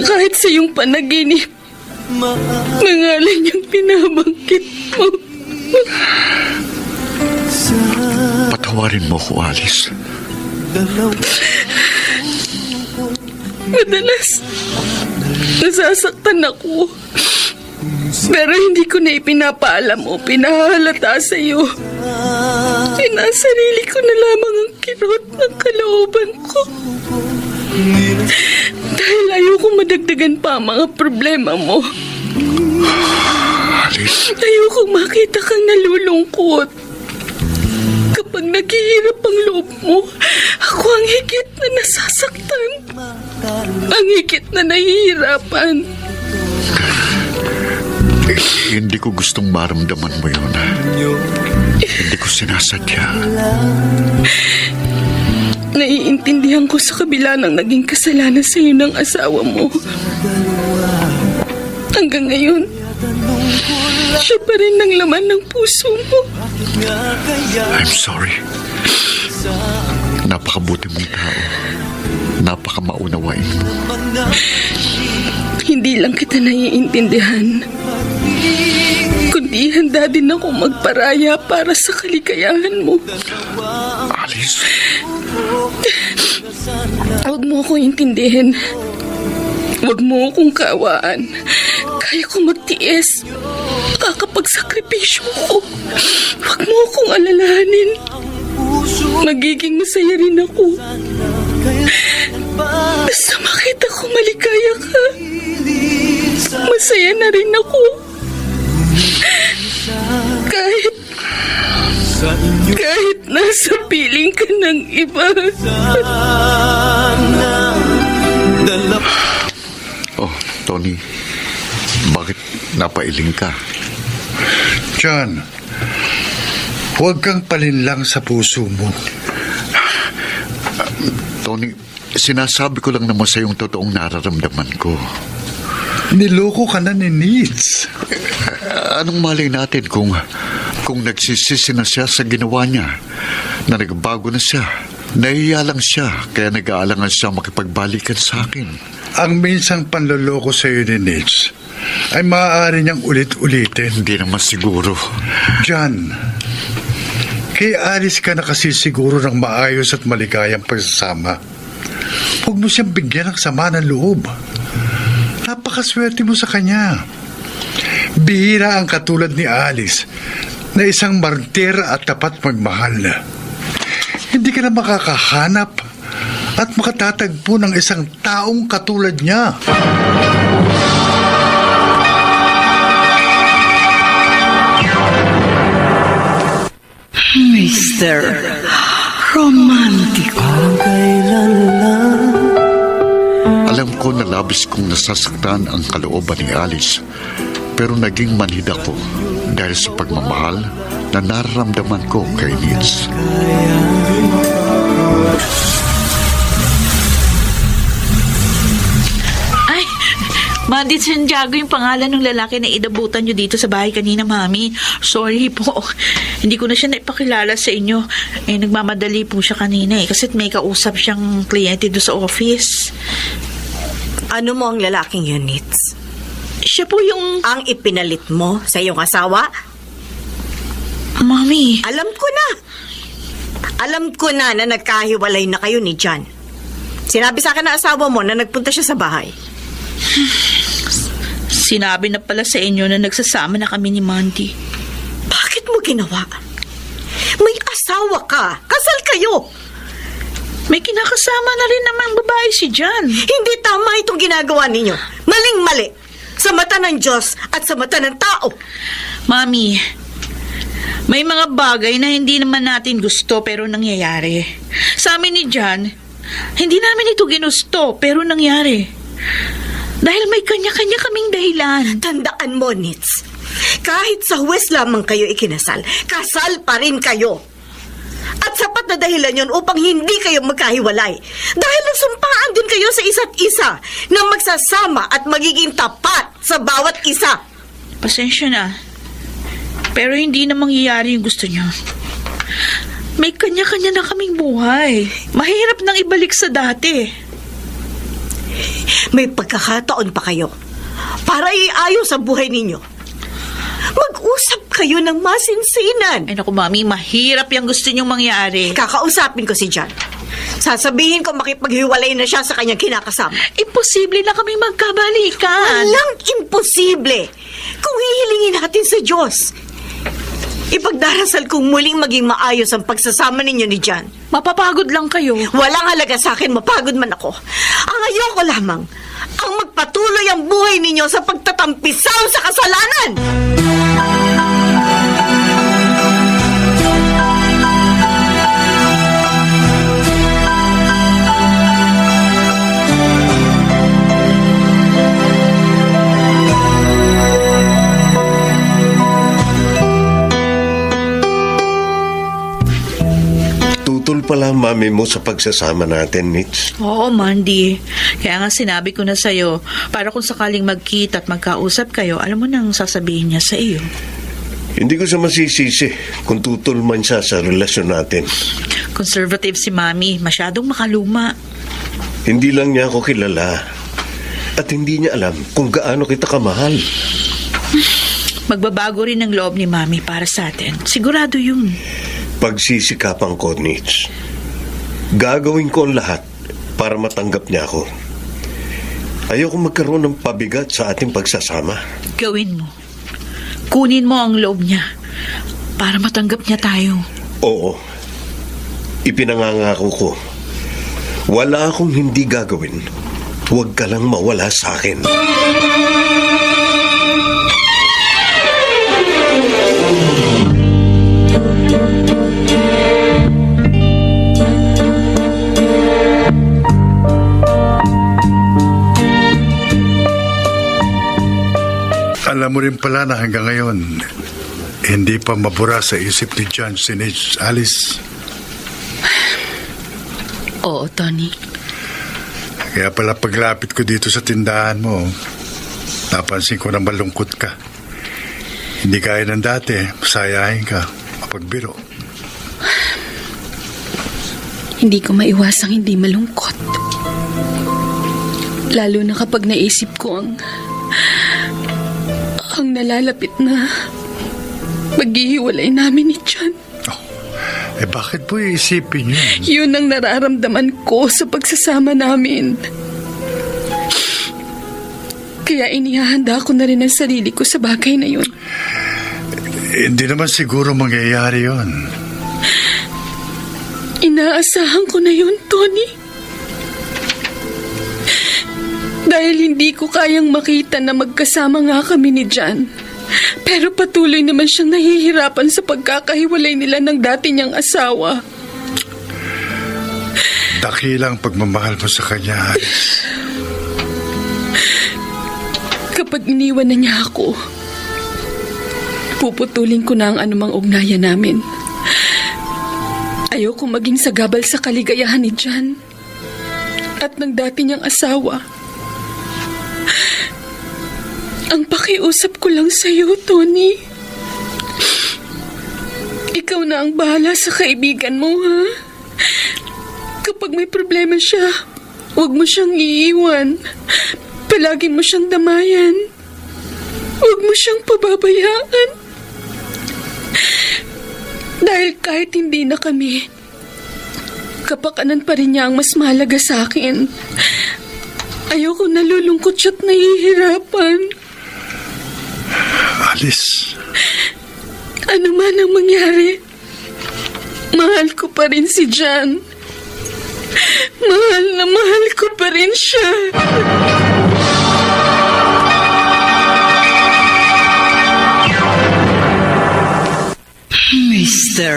kahit sa iyong panaginip, nangalan niyang pinabangkit mo. Patawarin mo ko, Alice. Madalas, nasasaktan ako. Pero hindi ko na ipinapaalam o pinahalata sa iyo. Sinasarili ko na lamang ang kirot ng kalooban ko. Dahil ayoko madagdagan pa ang mga problema mo. Alice. Ayoko makita kang nalulungkot. Kapag naghihirap ang loob mo, ako ang higit na nasasaktan. Ang higit na nahihirapan. Hindi ko gustong maramdaman mo yun. Hindi ko sinasadya. Naiintindihan ko sa kabila ng naging kasalanan sa iyo ng asawa mo. Hanggang ngayon, siya pa rin ang laman ng puso mo. I'm sorry. Napakabuti mong tao. Napakamaunawain mo. Hindi lang kita naiintindihan, kundi handa din ako magparaya para sa kaligayahan mo. Alice. Huwag mo akong intindihin. Huwag mo akong kaawaan. Kaya ko magtiis. Kakapagsakripisyo ko. Huwag mo akong alalahanin. Magiging masaya rin ako. Basta makita ko maligaya ka, masaya na rin ako. Kahit nasa piling ka ng iba. Oh, Tony. Bakit napailing ka? John, huwag kang palinlang sa puso mo. Tony, sinasabi ko lang naman sa yung totoong nararamdaman ko. Niloko ka na ni Nitz. Anong malay natin kung Kung nagsisisi na siya sa ginawa niya, na nagbago na siya, nahiya lang siya, kaya nag-aalangan siya makipagbalikan sa akin. Ang minsang panloloko sa iyo ni Nitz ay maaari niyang ulit-ulitin. Hindi naman siguro. John, kay Alice ka na kasi siguro ng maayos at maligayang pagsasama. Huwag mo siyang bigyan ng sama ng loob. Napakaswerte mo sa kanya. Bihira ang katulad ni Alice na isang martir at tapat magmahal. Hindi ka na makakahanap at makatatagpo ng isang taong katulad niya. Mr. Romantico. Parang kailan lang. Alam ko na labis kong nasasaktan ang kalooban ni Alice, pero naging manhid ako dahil sa pagmamahal na nararamdaman ko kay Nitz. Ay, Mandy Santiago yung pangalan ng lalaki na inabutan nyo dito sa bahay kanina, Mami. Sorry po. Hindi ko na siya naipakilala sa inyo. Nagmamadali po siya kanina kasi may kausap siyang kliyente doon sa office. Ano mo ang lalaking yun, Nitz? Siya po yung... Ang ipinalit mo sa iyong asawa? Mami. Alam ko na. Alam ko na nagkahiwalay na kayo ni John. Sinabi sa akin na asawa mo na nagpunta siya sa bahay. Sinabi na pala sa inyo na nagsasama na kami ni Mandy. Bakit mo ginawa? May asawa ka. Kasal kayo. May kinakasama na rin namang babae si John. Hindi tama itong ginagawa ninyo. Maling-mali. Sa mata ng Diyos at sa mata ng tao. Mami, may mga bagay na hindi naman natin gusto pero nangyayari. Sa amin ni John, hindi namin ito ginusto pero nangyari. Dahil may kanya-kanya kaming dahilan. Tandaan mo, Nitz. Kahit sa huwes lamang kayo ikinasal, kasal pa rin kayo. At sapat na dahilan yon upang hindi kayo magkahiwalay. Dahil nagsumpaan din kayo sa isa't isa na magsasama at magiging tapat sa bawat isa. Pasensya na. Pero hindi na mangyayari yung gusto niyo. May kanya-kanya na kaming buhay. Mahirap nang ibalik sa dati. May pagkakataon pa kayo para iayos ang buhay ninyo. Mag-usap kayo ng masinsinan. Ay naku, Mami, mahirap yung gusto niyong mangyari. Kakausapin ko si John. Sasabihin ko makipaghiwalay na siya sa kanyang kinakasama. Imposible na kaming magkabalikan. Walang imposible kung hihilingin natin sa Diyos. Ipagdarasal kong muling maging maayos ang pagsasama ninyo ni John. Mapapagod lang kayo. Walang halaga sa akin, mapagod man ako. Ang ayoko lamang, ang magpatuloy ang buhay ninyo sa pagtatampisaw sa kasalanan. Tutol pala ang mami mo sa pagsasama natin, Nitz. Oo, Mandy. Kaya nga sinabi ko na sa'yo, para kung sakaling magkita at magkausap kayo, alam mo nang sasabihin niya sa iyo. Hindi ko siya masisisi kung tutol man siya sa relasyon natin. Conservative si Mami, masyadong makaluma. Hindi lang niya ako kilala. At hindi niya alam kung gaano kita kamahal. Magbabago rin ang loob ni Mami para sa atin. Sigurado yun. Pagsisikapan ko, Nitz. Gagawin ko ang lahat para matanggap niya ako. Ayoko magkaroon ng pabigat sa ating pagsasama. Gawin mo. Kunin mo ang loob niya para matanggap niya tayo. Oo. Ipinangangako ko. Wala akong hindi gagawin. Huwag ka lang mawala sa akin. Alam mo rin pala na hanggang ngayon, hindi pa mabura sa isip ni John si Nitz, Alice. Oo, Tony. Kaya pala paglapit ko dito sa tindahan mo, napansin ko na malungkot ka. Hindi kaya ng dati, masayahin ka, mapagbiro. Hindi ko maiwasang hindi malungkot. Lalo na kapag naisip ko ang nalalapit na maghihiwalay namin ni John. Bakit po iisipin yun? Yun ang nararamdaman ko sa pagsasama namin. Kaya inihahanda ko na rin ang sarili ko sa bagay na yun. Hindi naman siguro mangyayari yun. Inaasahan ko na yun, Tony. Dahil hindi ko kayang makita na magkasama nga kami ni John. Pero patuloy naman siyang nahihirapan sa pagkakahiwalay nila ng dati niyang asawa. Dakilang pagmamahal mo sa kanya, Alice. Kapag iniwan na niya ako, puputulin ko na ang anumang ugnayan namin. Ayoko maging sagabal sa kaligayahan ni John at ng dati niyang asawa. Ang pakiusap ko lang sa iyo, Tony. Ikaw na ang bahala sa kaibigan mo, ha? Kapag may problema siya, huwag mo siyang iiwan. Palagi mo siyang damayan. Huwag mo siyang pababayaan. Dahil kahit hindi na kami, kapakanan pa rin niya ang mas mahalaga sa akin. Ayoko nalulungkot siya at nahihirapan. Alice. Ano man ang mangyari, mahal ko pa rin si John. Mahal na mahal ko pa rin siya. Mr.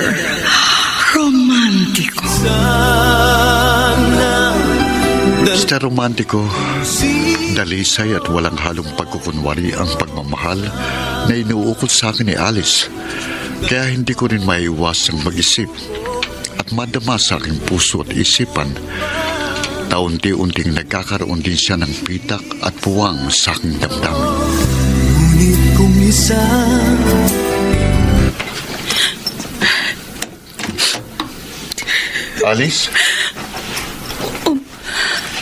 Romántico. Mr. Romántico, dalisay at walang halong pagkukunwari ang pagmamahal na inuukol sa akin ni Alice. Kaya hindi ko rin maiwasang mag-isip at madama sa aking puso at isipan na unti-unting nagkakaroon din siya ng pitak at puwang sa aking damdamin. Ngunit kung isa Alice?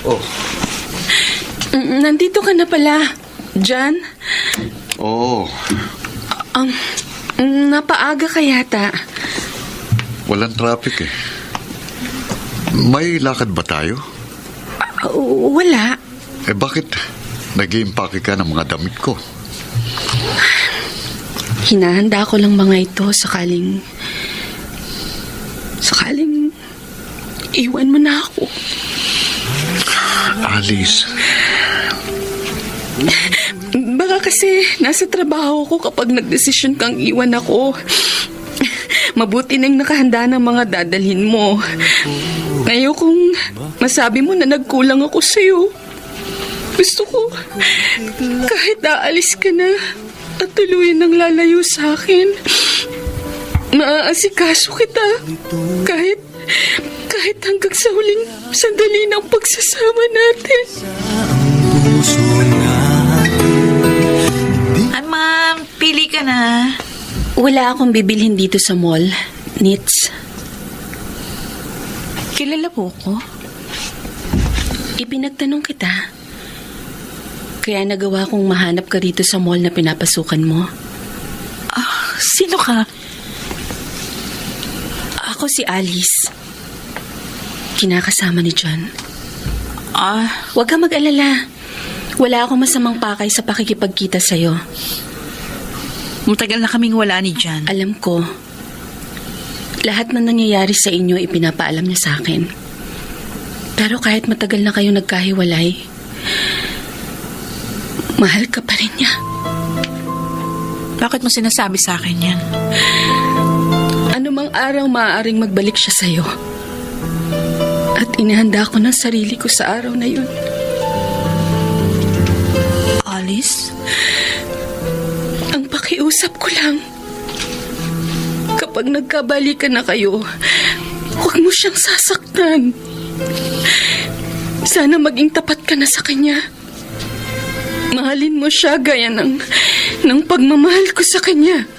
Oh. Nandito ka na pala, John. Oo. Napaaga ka yata. Walang traffic eh. May lakad ba tayo? Wala. Bakit nag-iimpake ka ng mga damit ko? Hinahanda ko lang mga ito sakaling iwan mo na ako. Alice. Baka kasi nasa trabaho ko kapag nagdesisyon kang iwan ako. Mabuti nang nakahanda ng mga dadalhin mo. Ayokong masabi mo na nagkulang ako sa'yo. Gusto ko kahit aalis ka na at tuluyan ng lalayo sa akin, maaasikaso kita kahit hanggang sa huling sandali ng pagsasama natin. Ma'am, pili ka na. Wala akong bibilhin dito sa mall, Nits. Kilala po ko? Ipinagtanong kita. Kaya nagawa kong mahanap ka rito sa mall na pinapasukan mo. Sino ka? Ako si Alice. Kinakasama ni John. Huwag kang mag-alala. Wala akong masamang pakay sa pakikipagkita sa'yo. Matagal na kaming wala ni John. Alam ko. Lahat na nangyayari sa inyo ipinapaalam niya sa akin. Pero kahit matagal na kayo nagkahiwalay, mahal ka pa rin niya. Bakit mo sinasabi sa akin yan? Anumang araw maaaring magbalik siya sa'yo. At inihanda ko ng sarili ko sa araw na yun. Alice? Ang pakiusap ko lang, kapag nagkabalikan na kayo, huwag mo siyang sasaktan. Sana maging tapat ka na sa kanya. Mahalin mo siya gaya ng pagmamahal ko sa kanya.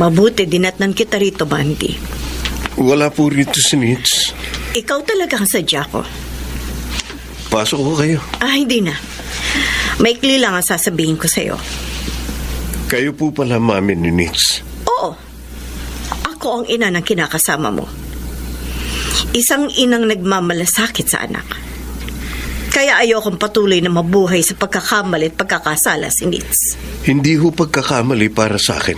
Mabuti dinatnan kita rito, Bandy. Wala po rito si Nitz. Ikaw talaga ang sadya ko. Pasok ko kayo. Hindi na. Maikli lang ang sasabihin ko sa'yo. Kayo po pala mami ni Nitz. Oo. Ako ang ina ng kinakasama mo. Isang inang nagmamalasakit sa anak. Kaya ayokong patuloy na mabuhay sa pagkakamali at pagkakasala si Nitz. Hindi ho pagkakamali para sa akin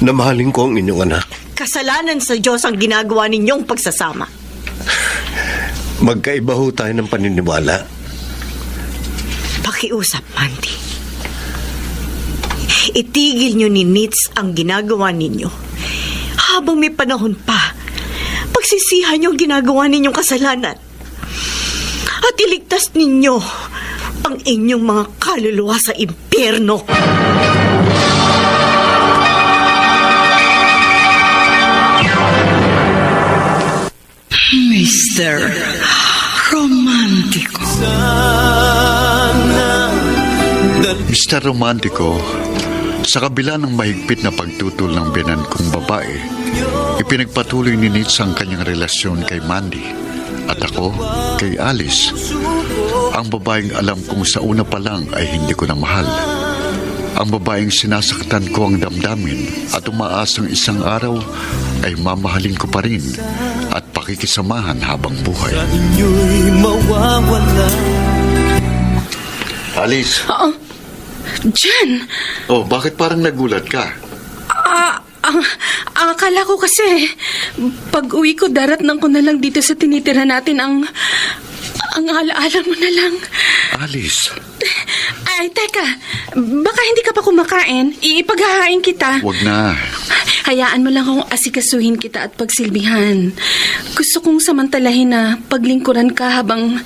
na mahalin ko ang inyong anak. Kasalanan sa Diyos ang ginagawa ninyong pagsasama. Magkaiba ho tayo ng paniniwala. Pakiusap, Mandy. Itigil nyo ni Nitz ang ginagawa ninyo. Habang may panahon pa, pagsisihan nyo ang ginagawa ninyong kasalanan. At iligtas ninyo ang inyong mga kaluluwa sa impyerno. Mr. Romántico. Mr. Romantico, sa kabila ng mahigpit na pagtutol ng biyanan kong babae, ipinagpatuloy ni Nitz ang kanyang relasyon kay Mandy at ako kay Alice. Ang babaeng alam kong sa una pa lang ay hindi ko na mahal. Ang babaeng sinasaktan ko ang damdamin at umaasang isang araw ay mamahalin ko pa rin at pakikisamahan habang buhay. Inyo'y mawawala. Alice! Jan! Oh, bakit parang nagulat ka? Ang akala ko kasi, pag uwi ko, daratnang ko na lang dito sa tinitira natin ang alaala mo na lang. Alice! Ay, teka, baka hindi ka pa kumakain, iipaghahain kita. Wag na. Hayaan mo lang akong asikasuhin kita at pagsilbihan. Gusto kong samantalahin na paglingkuran ka habang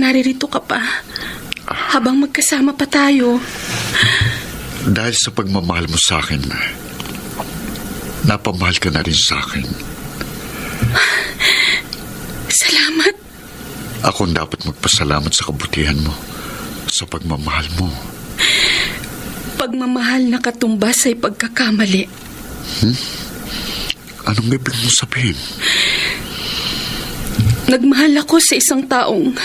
naririto ka pa. Habang magkasama pa tayo. Dahil sa pagmamahal mo sa akin, napamahal ka na rin sa akin. Salamat. Ako ang dapat magpasalamat sa kabutihan mo, sa pagmamahal mo. Pagmamahal na katumbas ay pagkakamali. Anong ibig mong sabihin? Nagmahal ako sa isang taong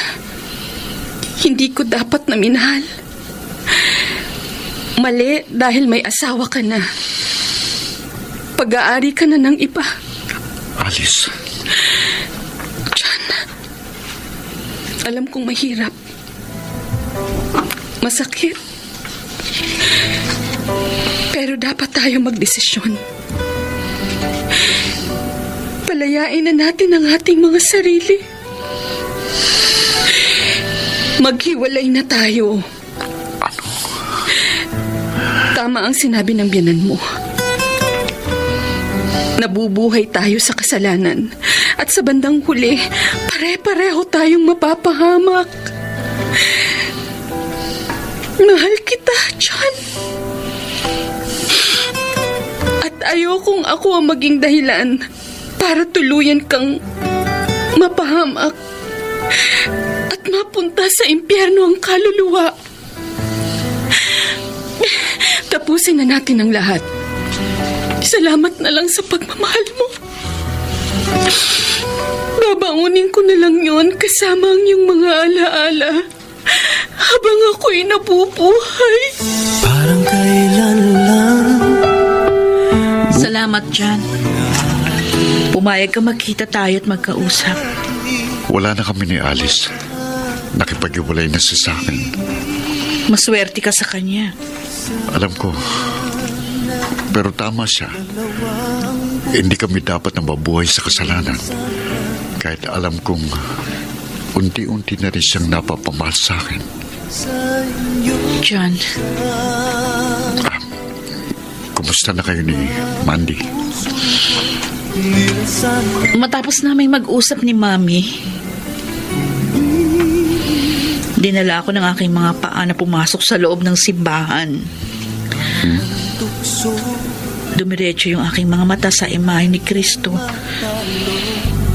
hindi ko dapat na minahal. Mali dahil may asawa ka na. Pag-aari ka na ng iba. Alice. John, alam kong mahirap. Masakit. Pero dapat tayo magdesisyon. Palayain na natin ang ating mga sarili. Maghiwalay na tayo. Ano? Tama ang sinabi ng biyanan mo. Nabubuhay tayo sa kasalanan. At sa bandang huli, pare-pareho tayong mapapahamak. Mahal kita, John. At ayokong ako ang maging dahilan para tuluyan kang mapahamak at mapunta sa impyerno ang kaluluwa. Tapusin na natin ang lahat. Salamat na lang sa pagmamahal mo. Babangunin ko na lang yon kasama ang iyong mga alaala habang ako'y nabubuhay. Parang kailan lang. Salamat, Jan. Pumayag ka magkita tayo at magkausap. Wala na kami ni Alice. Nakipag-iwalay na siya sa akin. Maswerte ka sa kanya. Alam ko. Pero tama siya. Hindi kami dapat na mabuhay sa kasalanan. Kahit alam kong unti-unti na rin siyang napapamahal sa akin. John. Kamusta na kayo ni Mandy? Matapos naming mag-usap ni Mami, dinala ako ng aking mga paa na pumasok sa loob ng simbahan. Dumiretso yung aking mga mata sa imahe ni Kristo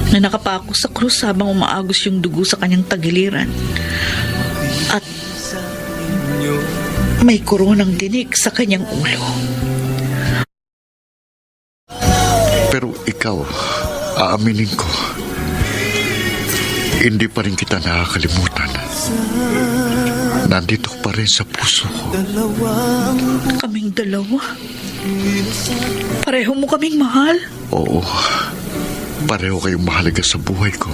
na nakapako sa krus habang umaagos yung dugo sa kanyang tagiliran. At may koronang dinig sa kanyang ulo. Pero ikaw, aaminin ko, hindi pa rin kita nakakalimutan. Nandito pa rin sa puso ko. Kaming dalawa. Pareho mo kaming mahal. Oo, pareho kayong mahalaga sa buhay ko.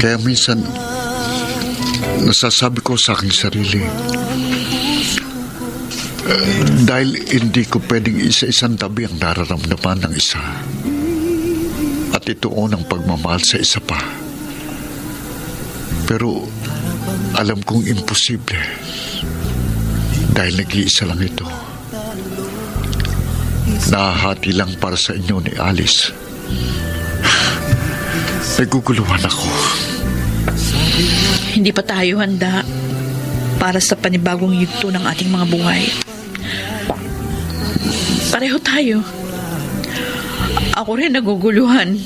Kaya minsan, nasasabi ko sa aking sarili, dahil hindi ko pwedeng isa-isang tabi ang nararamdaman ng isa at ituon ang pagmamahal sa isa pa. Pero alam kong imposible dahil nag-iisa lang ito. Nahahati lang para sa inyo ni Alice. Naguguluhan ako. Hindi pa tayo handa para sa panibagong yugto ng ating mga buhay. Pareho tayo. Ako rin naguguluhan.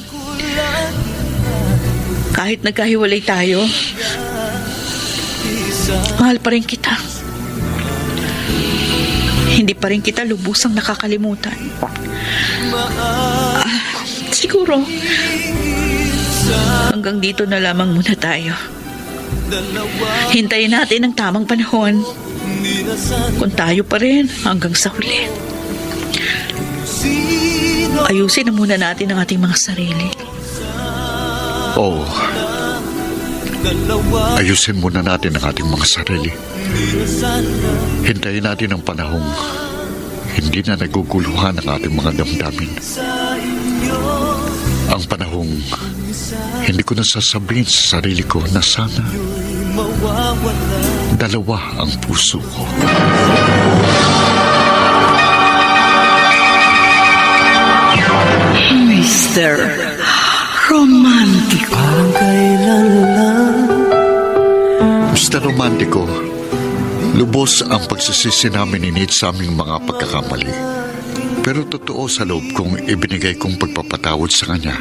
Kahit nagkahiwalay tayo, mahal pa rin kita. Hindi pa rin kita lubusang nakakalimutan. Siguro, hanggang dito na lamang muna tayo. Hintayin natin ang tamang panahon. Kung tayo pa rin hanggang sa huli. Ayusin na muna natin ang ating mga sarili. Oo. Ayusin muna natin ang ating mga sarili. Hintayin natin ang panahong hindi na naguguluhan ang ating mga damdamin. Ang panahong hindi ko nasasabihin sa sarili ko na sana dalawa ang puso ko. Mr. Romantico. Parang kailan lang. Mr. Romantico, lubos ang pagsisisi namin ni Nate sa aming mga pagkakamali. Pero totoo sa loob kong ibinigay kong pagpapatawad sa kanya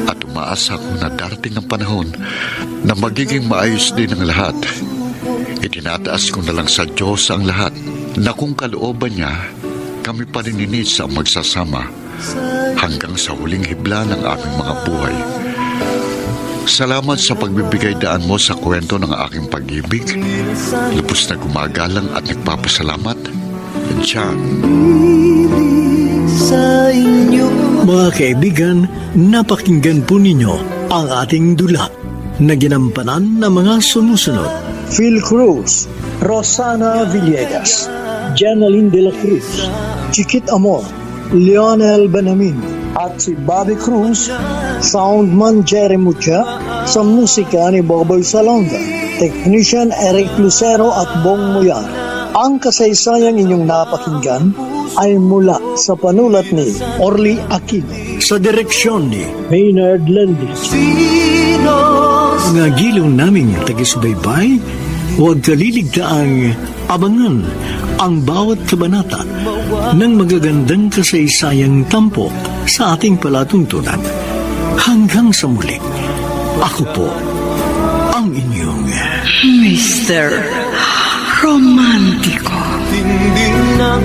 at umaasa ko na darating ang panahon na magiging maayos din ang lahat. Itinataas ko na lang sa Diyos ang lahat na kung kalooban niya, kami pa rin ni Nate ang magsasama hanggang sa huling hibla ng aming mga buhay. Salamat sa pagbibigay daan mo sa kwento ng aking pag-ibig. Lubos na gumagalang at nagpapasalamat. John. Mga kaibigan, napakinggan po ninyo ang ating dula na ginampanan ng mga sumusunod. Phil Cruz, Rosana Villegas, Janeline de la Cruz, Chiquit Amor, Lionel Benamin, at si Bobby Cruz, soundman Jerry Mucha, sa musika ni Boboy Salonga, technician Eric Lucero at Bong Muyar. Ang kasaysayang inyong napakinggan ay mula sa panulat ni Orly Aquino, Sa direksyon ni Maynard Landis. mga gilong naming tagisbaybay, huwag kaliligtaang abangan ang bawat kabanata ng magagandang kasaysayang tampok sa ating palatuntunan. Hanggang sa muli, ako po ang inyong Mr. Romantico. Hindi ng